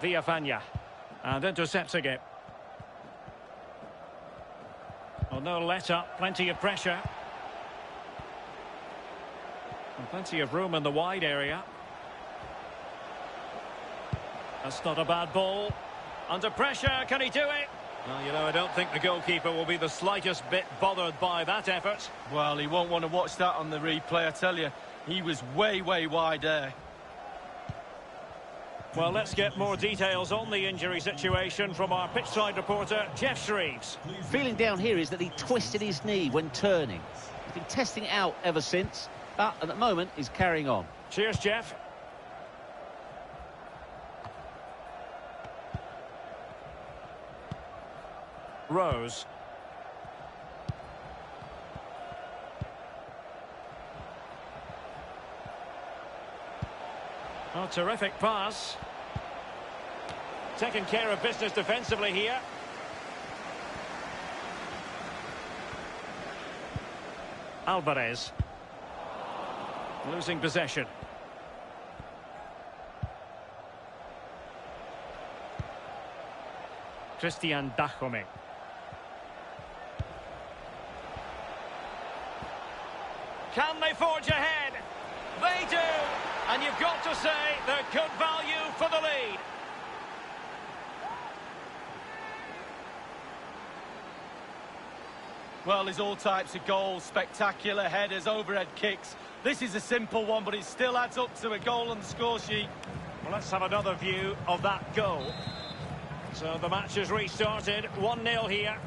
Villafana. And intercepting it. Well, no let up, plenty of pressure. And plenty of room in the wide area. That's not a bad ball. Under pressure, can he do it? Well, you know, I don't think the goalkeeper will be the slightest bit bothered by that effort. Well, he won't want to watch that on the replay, I tell you. He was way, way wide there. Well, let's get more details on the injury situation from our pitchside reporter, Jeff Shreves. Feeling down here is that he twisted his knee when turning. He's been testing it out ever since, but at the moment he's carrying on. Cheers, Jeff. Rose. Oh, terrific pass. Taking care of business defensively here. Alvarez. Losing possession. Christian Dajome. Can they forge ahead? They do! And you've got to say they're good value for the lead. Well, there's all types of goals, spectacular headers, overhead kicks. This is a simple one, but it still adds up to a goal on the score sheet. Well, let's have another view of that goal. So the match has restarted, 1-0 here.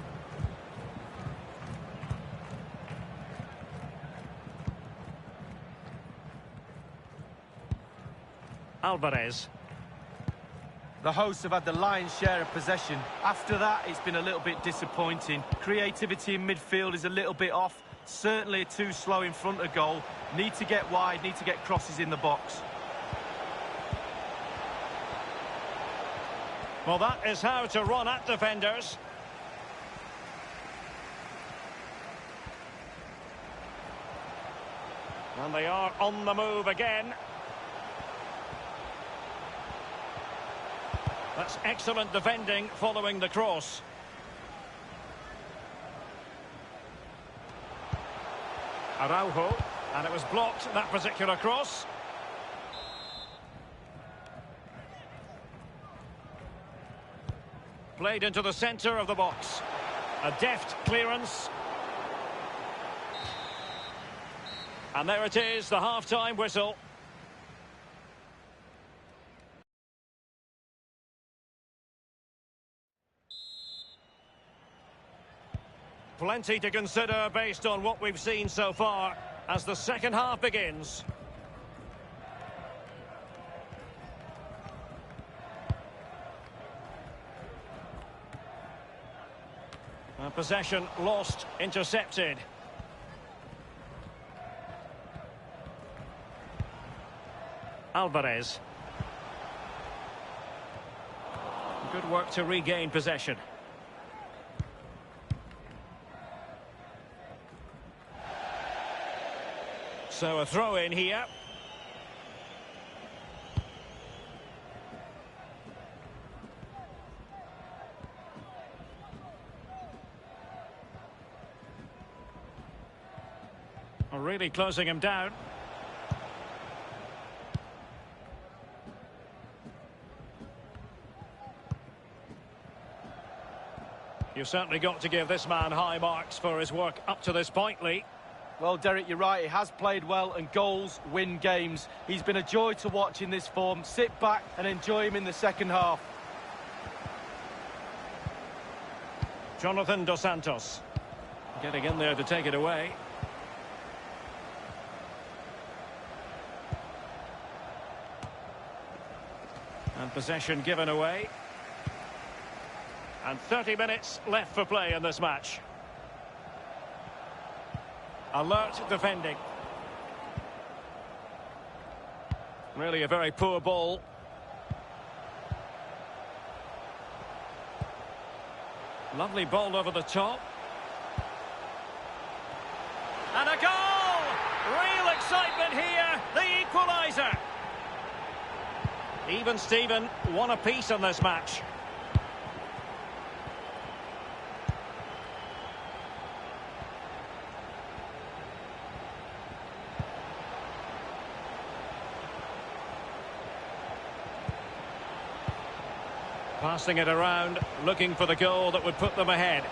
Alvarez. The hosts have had the lion's share of possession. After that, it's been a little bit disappointing. Creativity in midfield is a little bit off. Certainly too slow in front of goal. Need to get wide, need to get crosses in the box. Well, that is how to run at defenders. And they are on the move again. That's excellent defending following the cross. Araujo, and it was blocked, that particular cross. Played into the centre of the box. A deft clearance. And there it is, the half-time whistle. Plenty to consider based on what we've seen so far as the second half begins. Possession lost, intercepted. Alvarez. Good work to regain possession. So a throw in here. Really closing him down. You've certainly got to give this man high marks for his work up to this point, Lee. Well, Derek, you're right. He has played well, and goals win games. He's been a joy to watch in this form. Sit back and enjoy him in the second half. Jonathan Dos Santos getting in there to take it away. And possession given away. And 30 minutes left for play in this match. Alert defending. Really a very poor ball. Lovely ball over the top. And a goal! Real excitement here. The equaliser. Even Steven, one apiece in this match. Passing it around, looking for the goal that would put them ahead.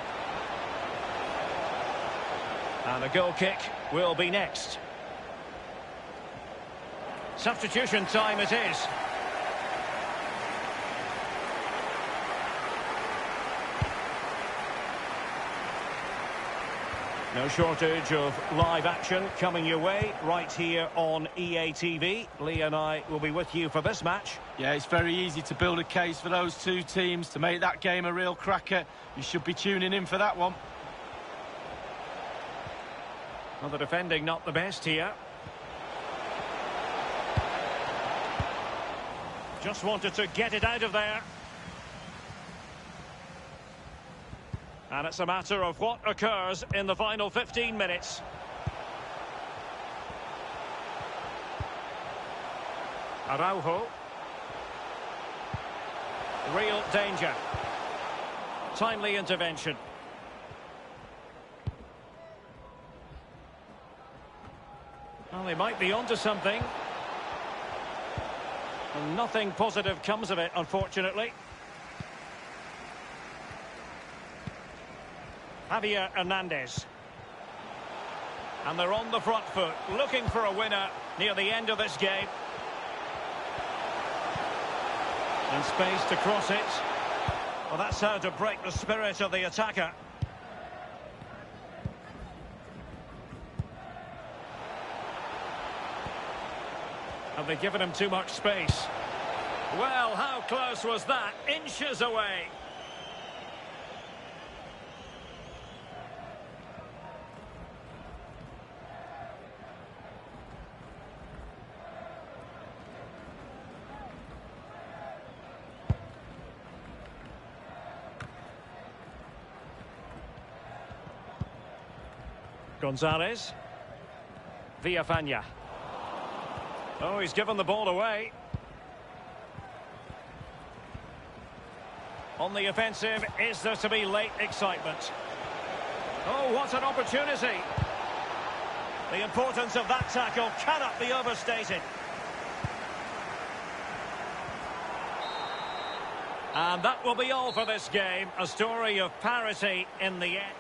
And a goal kick will be next. Substitution time it is. No shortage of live action coming your way right here on EA TV. Lee and I will be with you for this match. Yeah, it's very easy to build a case for those two teams to make that game a real cracker. You should be tuning in for that one. Well, the defending not the best here. Just wanted to get it out of there. And it's a matter of what occurs in the final 15 minutes. Araujo. Real danger. Timely intervention. Well, they might be onto something. And nothing positive comes of it, unfortunately. Javier Hernandez. And they're on the front foot, looking for a winner near the end of this game. And space to cross it. Well, that's how to break the spirit of the attacker. Have they given him too much space? Well, how close was that? Inches away. Gonzalez. Villafana. Oh, he's given the ball away. On the offensive, is there to be late excitement? Oh, what an opportunity. The importance of that tackle cannot be overstated. And that will be all for this game. A story of parity in the end.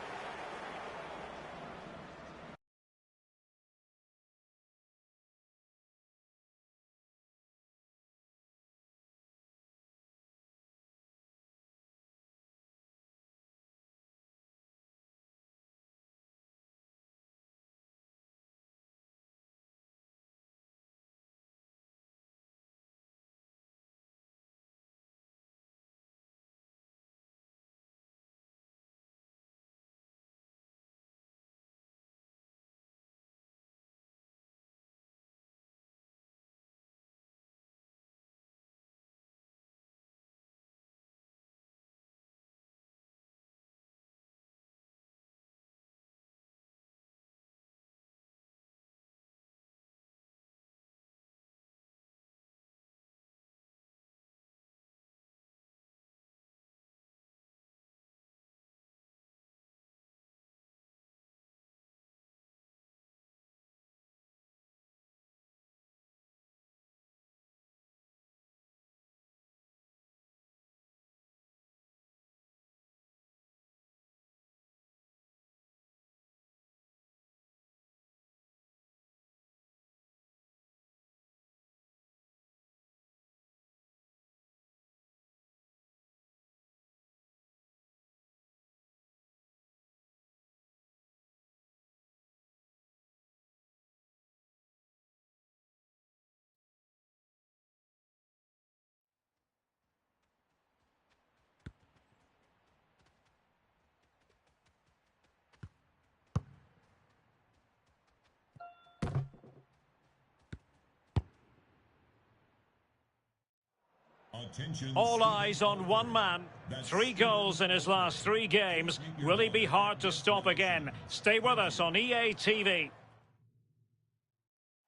All eyes on one man. 3 goals in his last 3 games. Will he be hard to stop again? Stay with us on EA TV.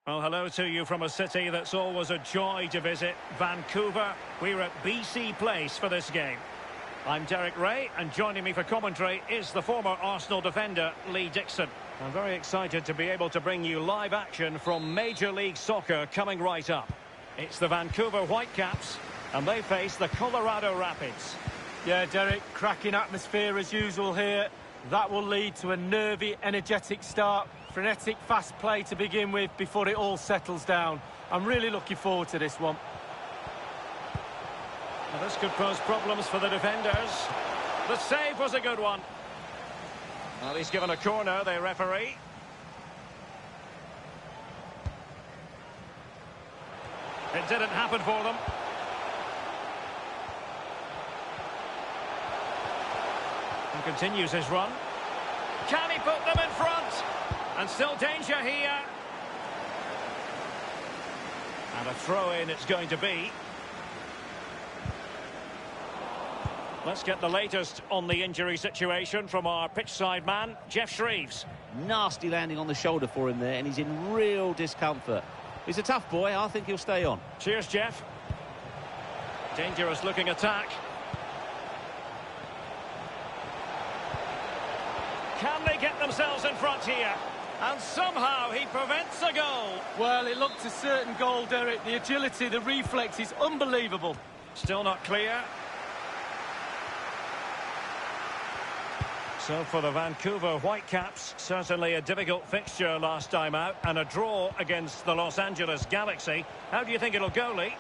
Well, hello to you from a city that's always a joy to visit, Vancouver. We're at BC Place for this game. I'm Derek Ray, and joining me for commentary is the former Arsenal defender, Lee Dixon. I'm very excited to be able to bring you live action from Major League Soccer coming right up. It's the Vancouver Whitecaps And they face the Colorado Rapids. Yeah, Derek, cracking atmosphere as usual here. That will lead to a nervy, energetic start. Frenetic, fast play to begin with before it all settles down. I'm really looking forward to this one. Well, this could pose problems for the defenders. The save was a good one. Well, he's given a corner, the referee. It didn't happen for them. He continues his run. Can he put them in front? And still danger here. And a throw-in it's going to be. Let's get the latest on the injury situation from our pitchside man, Jeff Shreves. Nasty landing on the shoulder for him there, and he's in real discomfort. He's a tough boy. I think he'll stay on. Cheers, Jeff. Dangerous looking attack. Can they get themselves in front here? And somehow he prevents a goal. Well, it looked a certain goal, Derek. The agility, the reflex is unbelievable. Still not clear. So for the Vancouver Whitecaps, certainly a difficult fixture last time out, and a draw against the Los Angeles Galaxy. How do you think it'll go, Lee?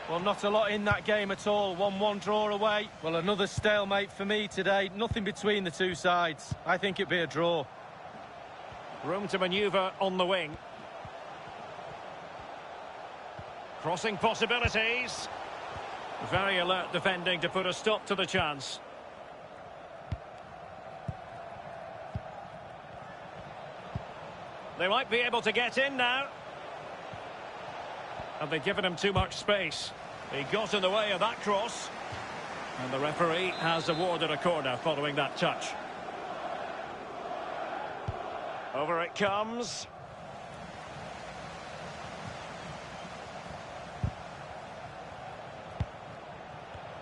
Well, not a lot in that game at all. 1-1 draw away. Well, another stalemate for me today. Nothing between the two sides. I think it'd be a draw. Room to manoeuvre on the wing. Crossing possibilities. Very alert defending to put a stop to the chance. They might be able to get in now. Have they given him too much space? He got in the way of that cross. And the referee has awarded a corner following that touch. Over it comes.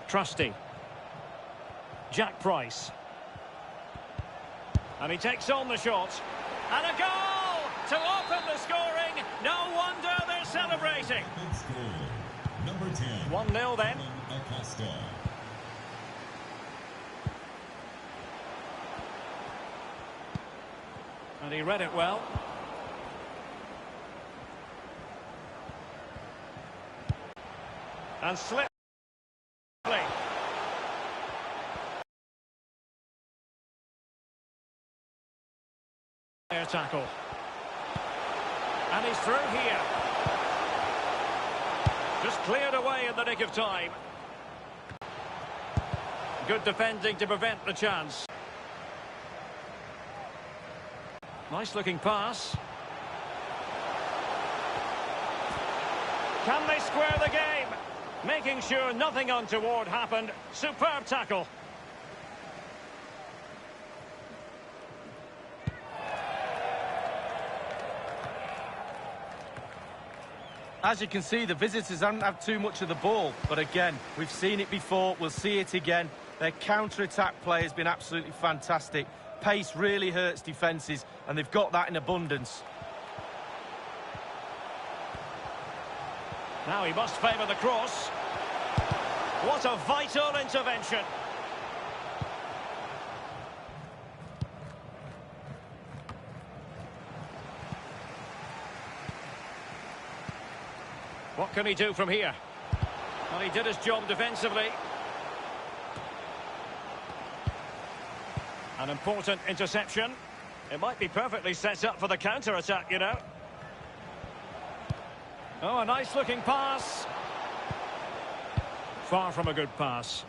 Trusty. Jack Price. And he takes on the shot. And a goal to open the scoring. No wonder they're celebrating. Number 10. 1-0 then. Acosta. And he read it well. And slipped. Air tackle. And he's through here. Just cleared away in the nick of time. Good defending to prevent the chance. Nice looking pass. Can they square the game? Making sure nothing untoward happened. Superb tackle. As you can see, the visitors haven't had too much of the ball. But again, we've seen it before. We'll see it again. Their counter-attack play has been absolutely fantastic. Pace really hurts defences, and they've got that in abundance. Now he must favour the cross. What a vital intervention. What can he do from here? Well, he did his job defensively. An important interception. It might be perfectly set up for the counter-attack, you know. Oh, a nice-looking pass. Far from a good pass.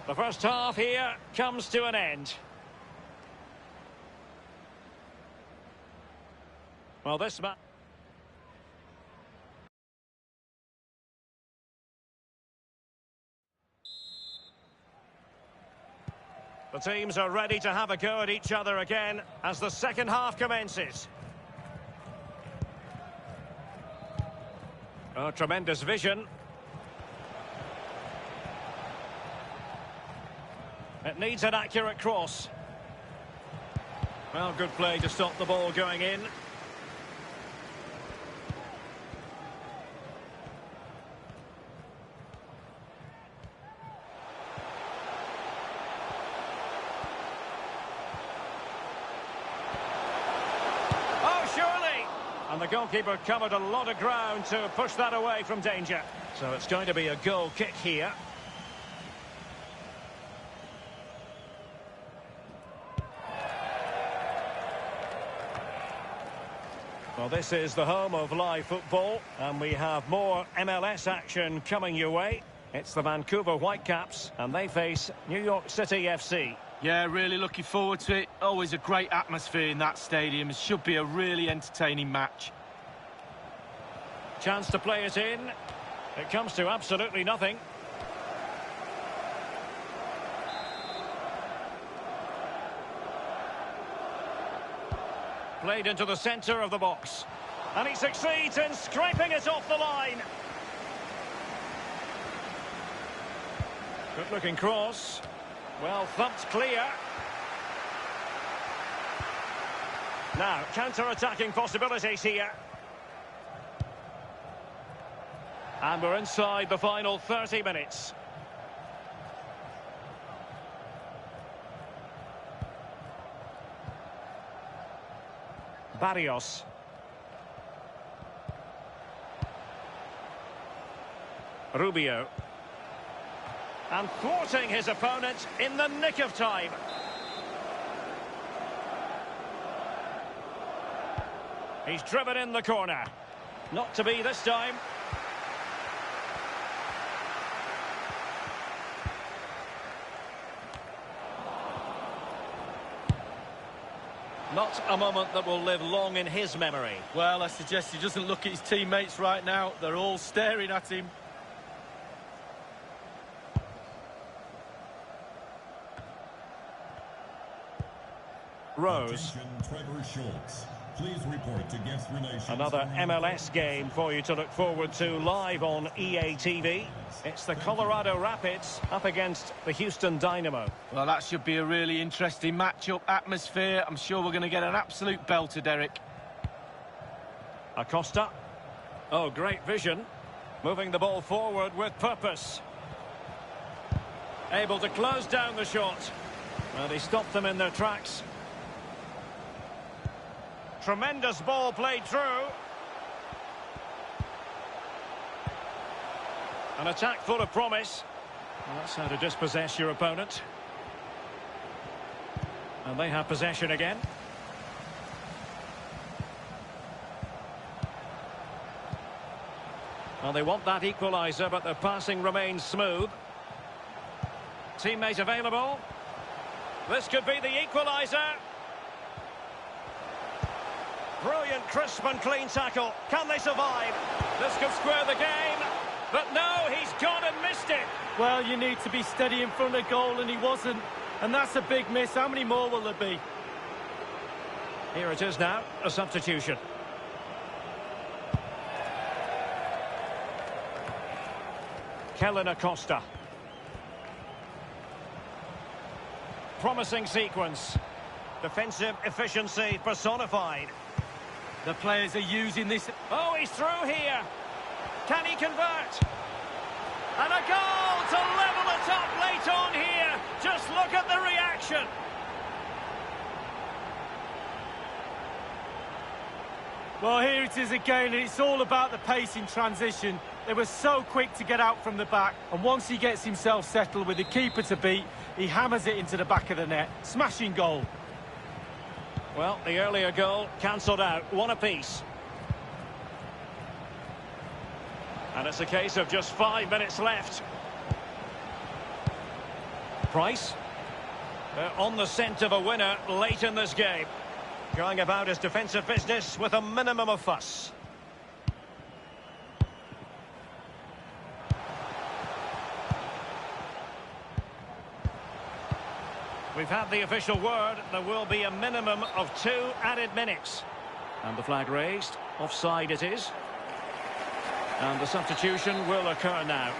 The first half here comes to an end. Well, this match... The teams are ready to have a go at each other again as the second half commences. Oh, tremendous vision. It needs an accurate cross. Well, good play to stop the ball going in. And the goalkeeper covered a lot of ground to push that away from danger. So it's going to be a goal kick here. Well, this is the home of live football, and we have more MLS action coming your way. It's the Vancouver Whitecaps, and they face New York City FC. Yeah, really looking forward to it. Always a great atmosphere in that stadium. It should be a really entertaining match. Chance to play it in. It comes to absolutely nothing. Played into the centre of the box. And he succeeds in scraping it off the line. Good looking cross. Well thumped clear. Now, counter-attacking possibilities here. And we're inside the final 30 minutes. Barrios. Rubio. And thwarting his opponent in the nick of time. He's driven in the corner. Not to be this time. Not a moment that will live long in his memory. Well, I suggest he doesn't look at his teammates right now. They're all staring at him. Rose. Attention, Trevor Schultz. Please report to guest relations. Another MLS game for you to look forward to live on EA TV. It's the Colorado Rapids up against the Houston Dynamo. Well, that should be a really interesting matchup. Atmosphere. I'm sure we're going to get an absolute belter, Derek. Acosta. Oh, great vision. Moving the ball forward with purpose. Able to close down the shot. Well, he stopped them in their tracks. Tremendous ball played through. An attack full of promise. Well, that's how to dispossess your opponent. And they have possession again. Well, they want that equaliser, but the passing remains smooth. Teammate available. This could be the equaliser. Brilliant, crisp and clean tackle. Can they survive? This could square the game. But no, he's gone and missed it. Well, you need to be steady in front of goal, and he wasn't. And that's a big miss. How many more will there be? Here it is now, a substitution. Kellen Acosta. Promising sequence. Defensive efficiency personified. The players are using this. Oh, he's through here. Can he convert? And a goal to level it up late on here. Just look at the reaction. Well, here it is again, and it's all about the pace in transition. They were so quick to get out from the back, and once he gets himself settled with the keeper to beat, he hammers it into the back of the net. Smashing goal. Well, the earlier goal cancelled out. One apiece. And it's a case of just 5 minutes left. Price. On the scent of a winner late in this game. Going about his defensive business with a minimum of fuss. We've had the official word. There will be a minimum of 2 added minutes. And the flag raised. Offside it is. And the substitution will occur now.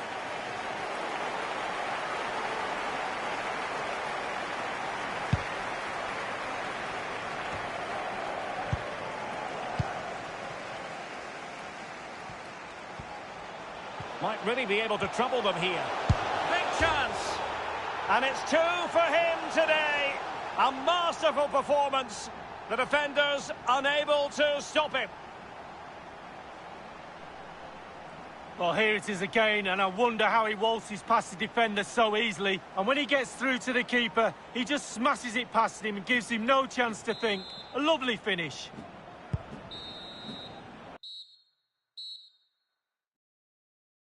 Might really be able to trouble them here. Big chance. And it's 2 for him today. A masterful performance. The defenders unable to stop him. Well, here it is again, and I wonder how he waltzes past the defender so easily. And when he gets through to the keeper, he just smashes it past him and gives him no chance to think. A lovely finish.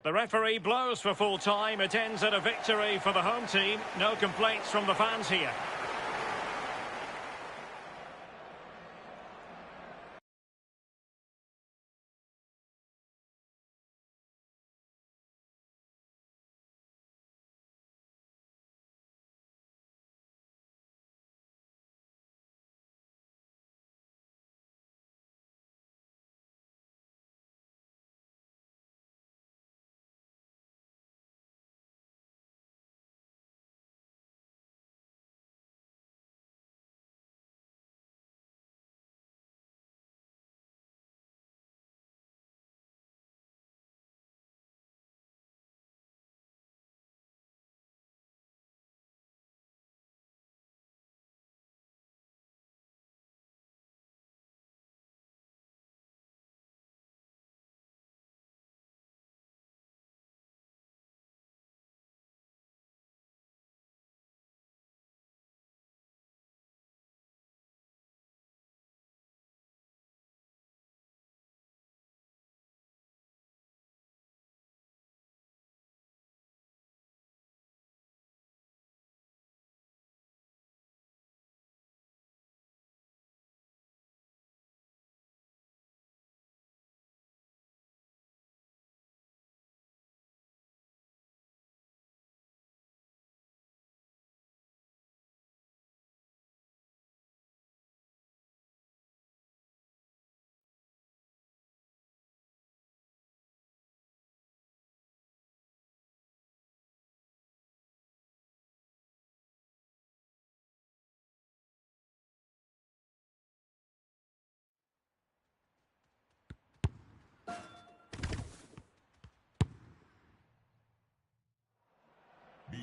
The referee blows for full time. It ends at a victory for the home team. No complaints from the fans here.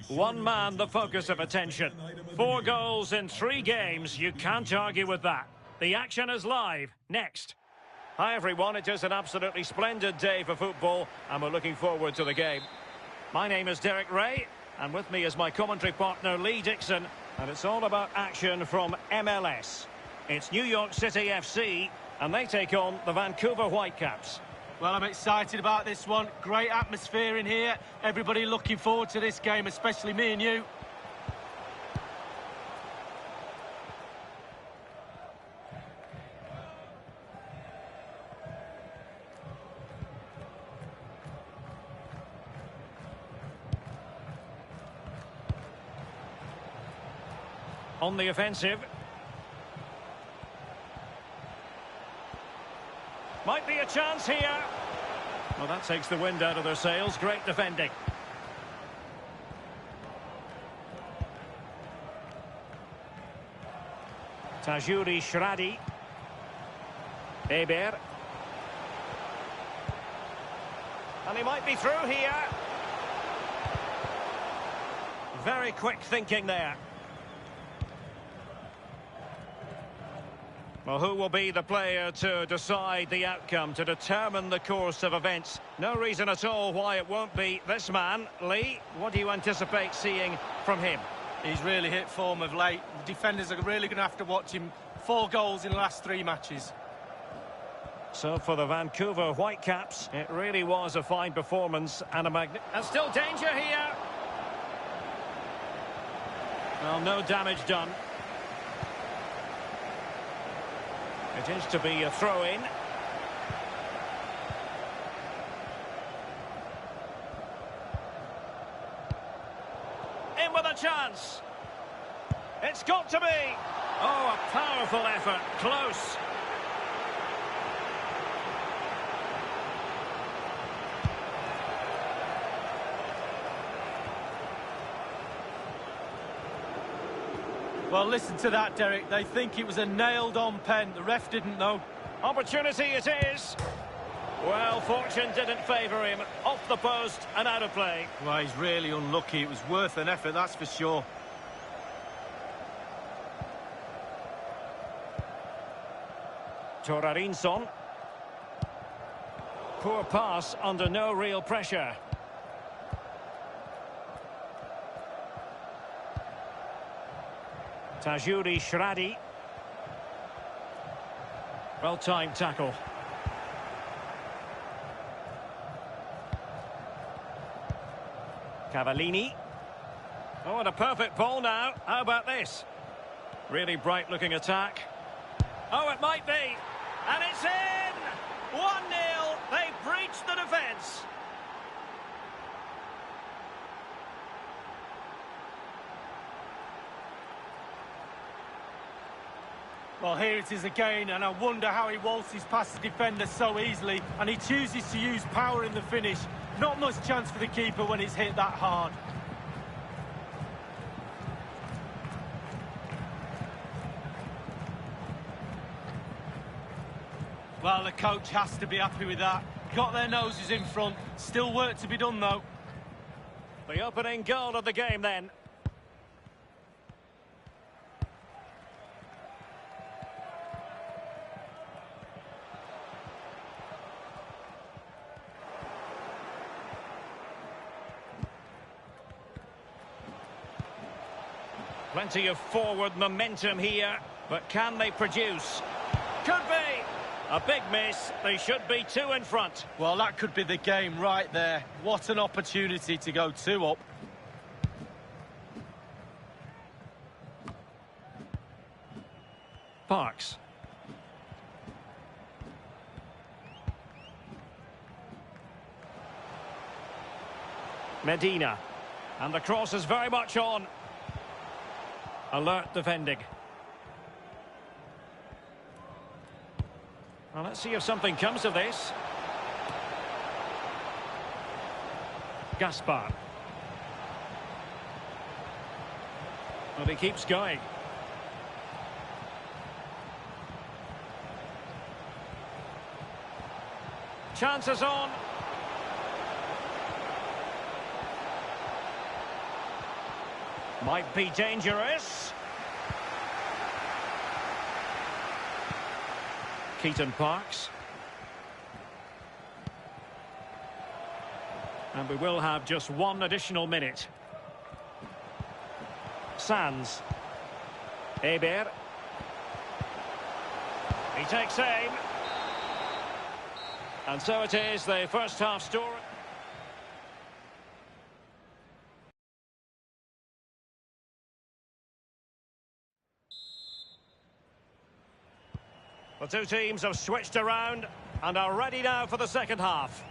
One man, the focus of attention. 4 goals in 3 games. You can't argue with that. The action is live. Next. Hi, everyone. It is an absolutely splendid day for football, and we're looking forward to the game. My name is Derek Ray, and with me is my commentary partner, Lee Dixon, and it's all about action from MLS. It's New York City FC, and they take on the Vancouver Whitecaps. Well, I'm excited about this one. Great atmosphere in here. Everybody looking forward to this game, especially me and you. On the offensive. Might be a chance here. Well, that takes the wind out of their sails. Great defending. Tajuri Shradi. Eber. And he might be through here. Very quick thinking there. Well, who will be the player to decide the outcome, to determine the course of events? No reason at all why it won't be this man. Lee, what do you anticipate seeing from him? He's really hit form of late. The defenders are really going to have to watch him. 4 goals in the last 3 matches. So for the Vancouver Whitecaps, it really was a fine performance and and still danger here. Well, no damage done. It is to be a throw-in. In with a chance. It's got to be. Oh, a powerful effort. Close. Well, listen to that, Derek. They think it was a nailed-on pen. The ref didn't know. Opportunity it is. Well, fortune didn't favour him. Off the post and out of play. Well, he's really unlucky. It was worth an effort, that's for sure. Torarinson. Poor pass under no real pressure. Tajuri Shradi. Well-timed tackle. Cavallini. Oh, and a perfect ball now. How about this? Really bright-looking attack. Oh, it might be. And it's in! 1-0. They've breached the defence. Well, here it is again, and I wonder how he waltzes past the defender so easily, and he chooses to use power in the finish. Not much chance for the keeper when it's hit that hard. Well, the coach has to be happy with that. Got their noses in front. Still work to be done, though. The opening goal of the game, then. Plenty of forward momentum here, but can they produce? Could be! A big miss. They should be 2 in front. Well, that could be the game right there. What an opportunity to go 2 up. Parks. Medina. And the cross is very much on. Alert defending. Well, let's see if something comes of this. Gaspar. Well, he keeps going. Chances on. Might be dangerous. Keaton Parks. And we will have just 1 additional minute. Sands. Eber. He takes aim. And so it is, the first half story. The two teams have switched around and are ready now for the second half.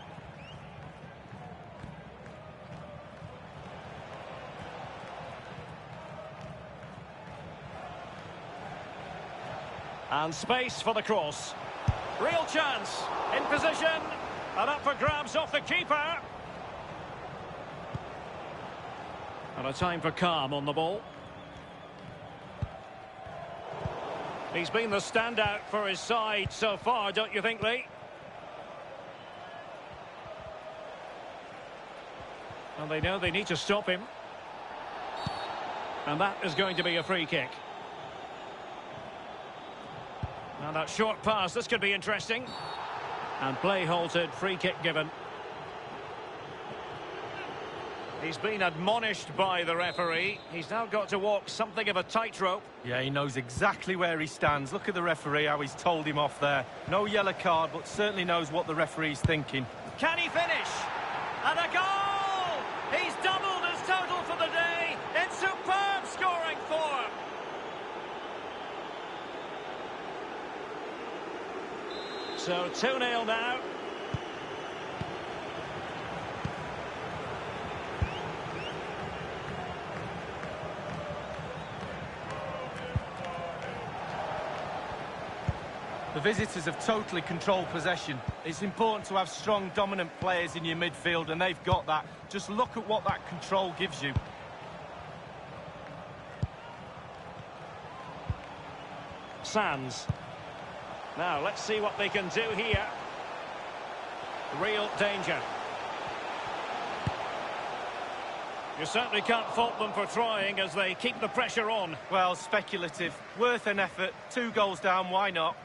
And space for the cross. Real chance. In position. And up for grabs off the keeper. And a time for calm on the ball. He's been the standout for his side so far, don't you think, Lee? And they know they need to stop him. And that is going to be a free kick. Now that short pass, this could be interesting. And play halted, free kick given. He's been admonished by the referee. He's now got to walk something of a tightrope. Yeah, he knows exactly where he stands. Look at the referee, how he's told him off there. No yellow card, but certainly knows what the referee's thinking. Can he finish? And a goal! He's doubled his total for the day in superb scoring form. So 2-0 now. The visitors have totally controlled possession. It's important to have strong, dominant players in your midfield, and they've got that. Just look at what that control gives you. Sands. Now, let's see what they can do here. Real danger. You certainly can't fault them for trying as they keep the pressure on. Well, speculative. Worth an effort. 2 goals down, why not?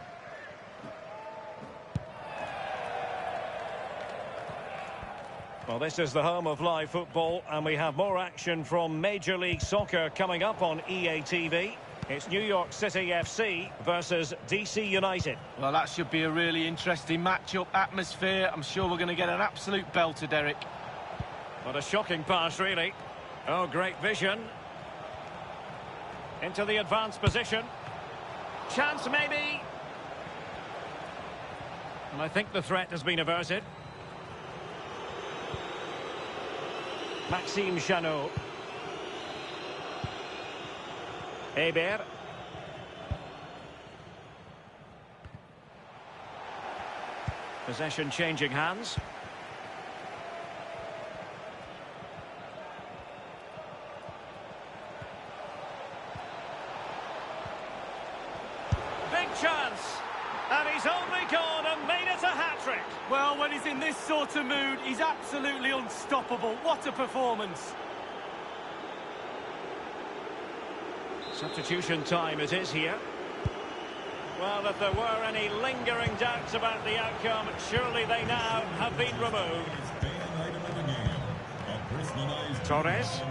Well, this is the home of live football, and we have more action from Major League Soccer coming up on EA TV. It's New York City FC versus DC United. Well, that should be a really interesting matchup. Atmosphere, I'm sure we're going to get an absolute belter, Derek. What a shocking pass, really. Oh, great vision. Into the advanced position. Chance, maybe. And I think the threat has been averted. Maxime Chanot. Hebert. Possession changing hands. Big chance. And he's only gone and made it a hat-trick. Well, when he's in this sort of mood, he's absolutely unstoppable. What a performance. Substitution time it is here. Well, if there were any lingering doubts about the outcome, surely they now have been removed. Torres.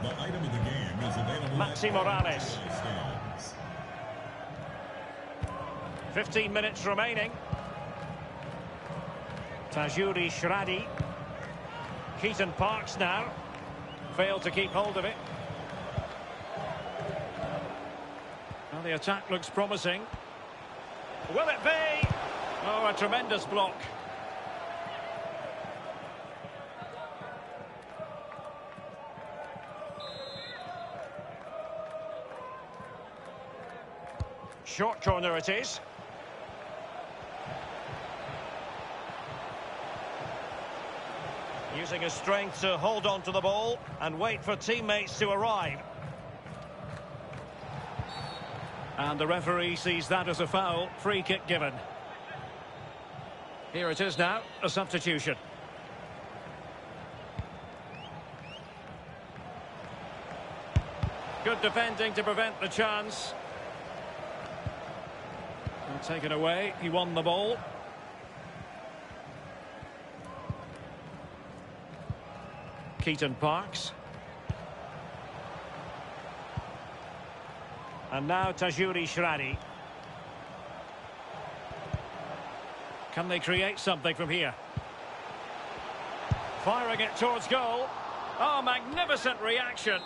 The item of the game is available. Maxi Morales. 15 minutes remaining. Tajuri Shradi. Keaton Parks now. Failed to keep hold of it. Well, the attack looks promising. Will it be? Oh, a tremendous block. Short corner it is. Using his strength to hold on to the ball and wait for teammates to arrive. And the referee sees that as a foul. Free kick given. Here it is now, a substitution. Good defending to prevent the chance. And taken away, he won the ball. Keaton Parks. And now Tajuri Shradi. Can they create something from here? Firing it towards goal. Oh, magnificent reaction.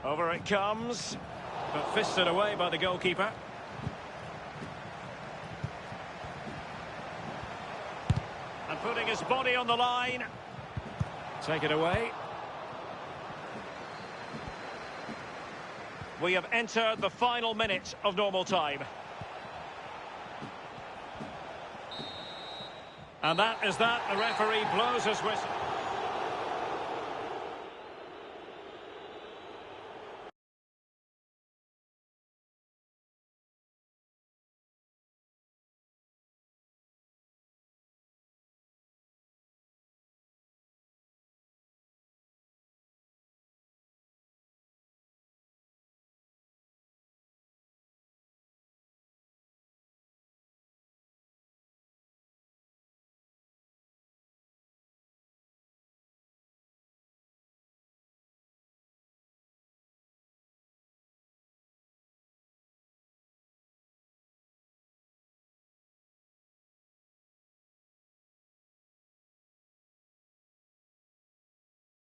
Over it comes, but fisted away by the goalkeeper. And putting his body on the line. Take it away. We have entered the final minute of normal time. And that is that. The referee blows his whistle.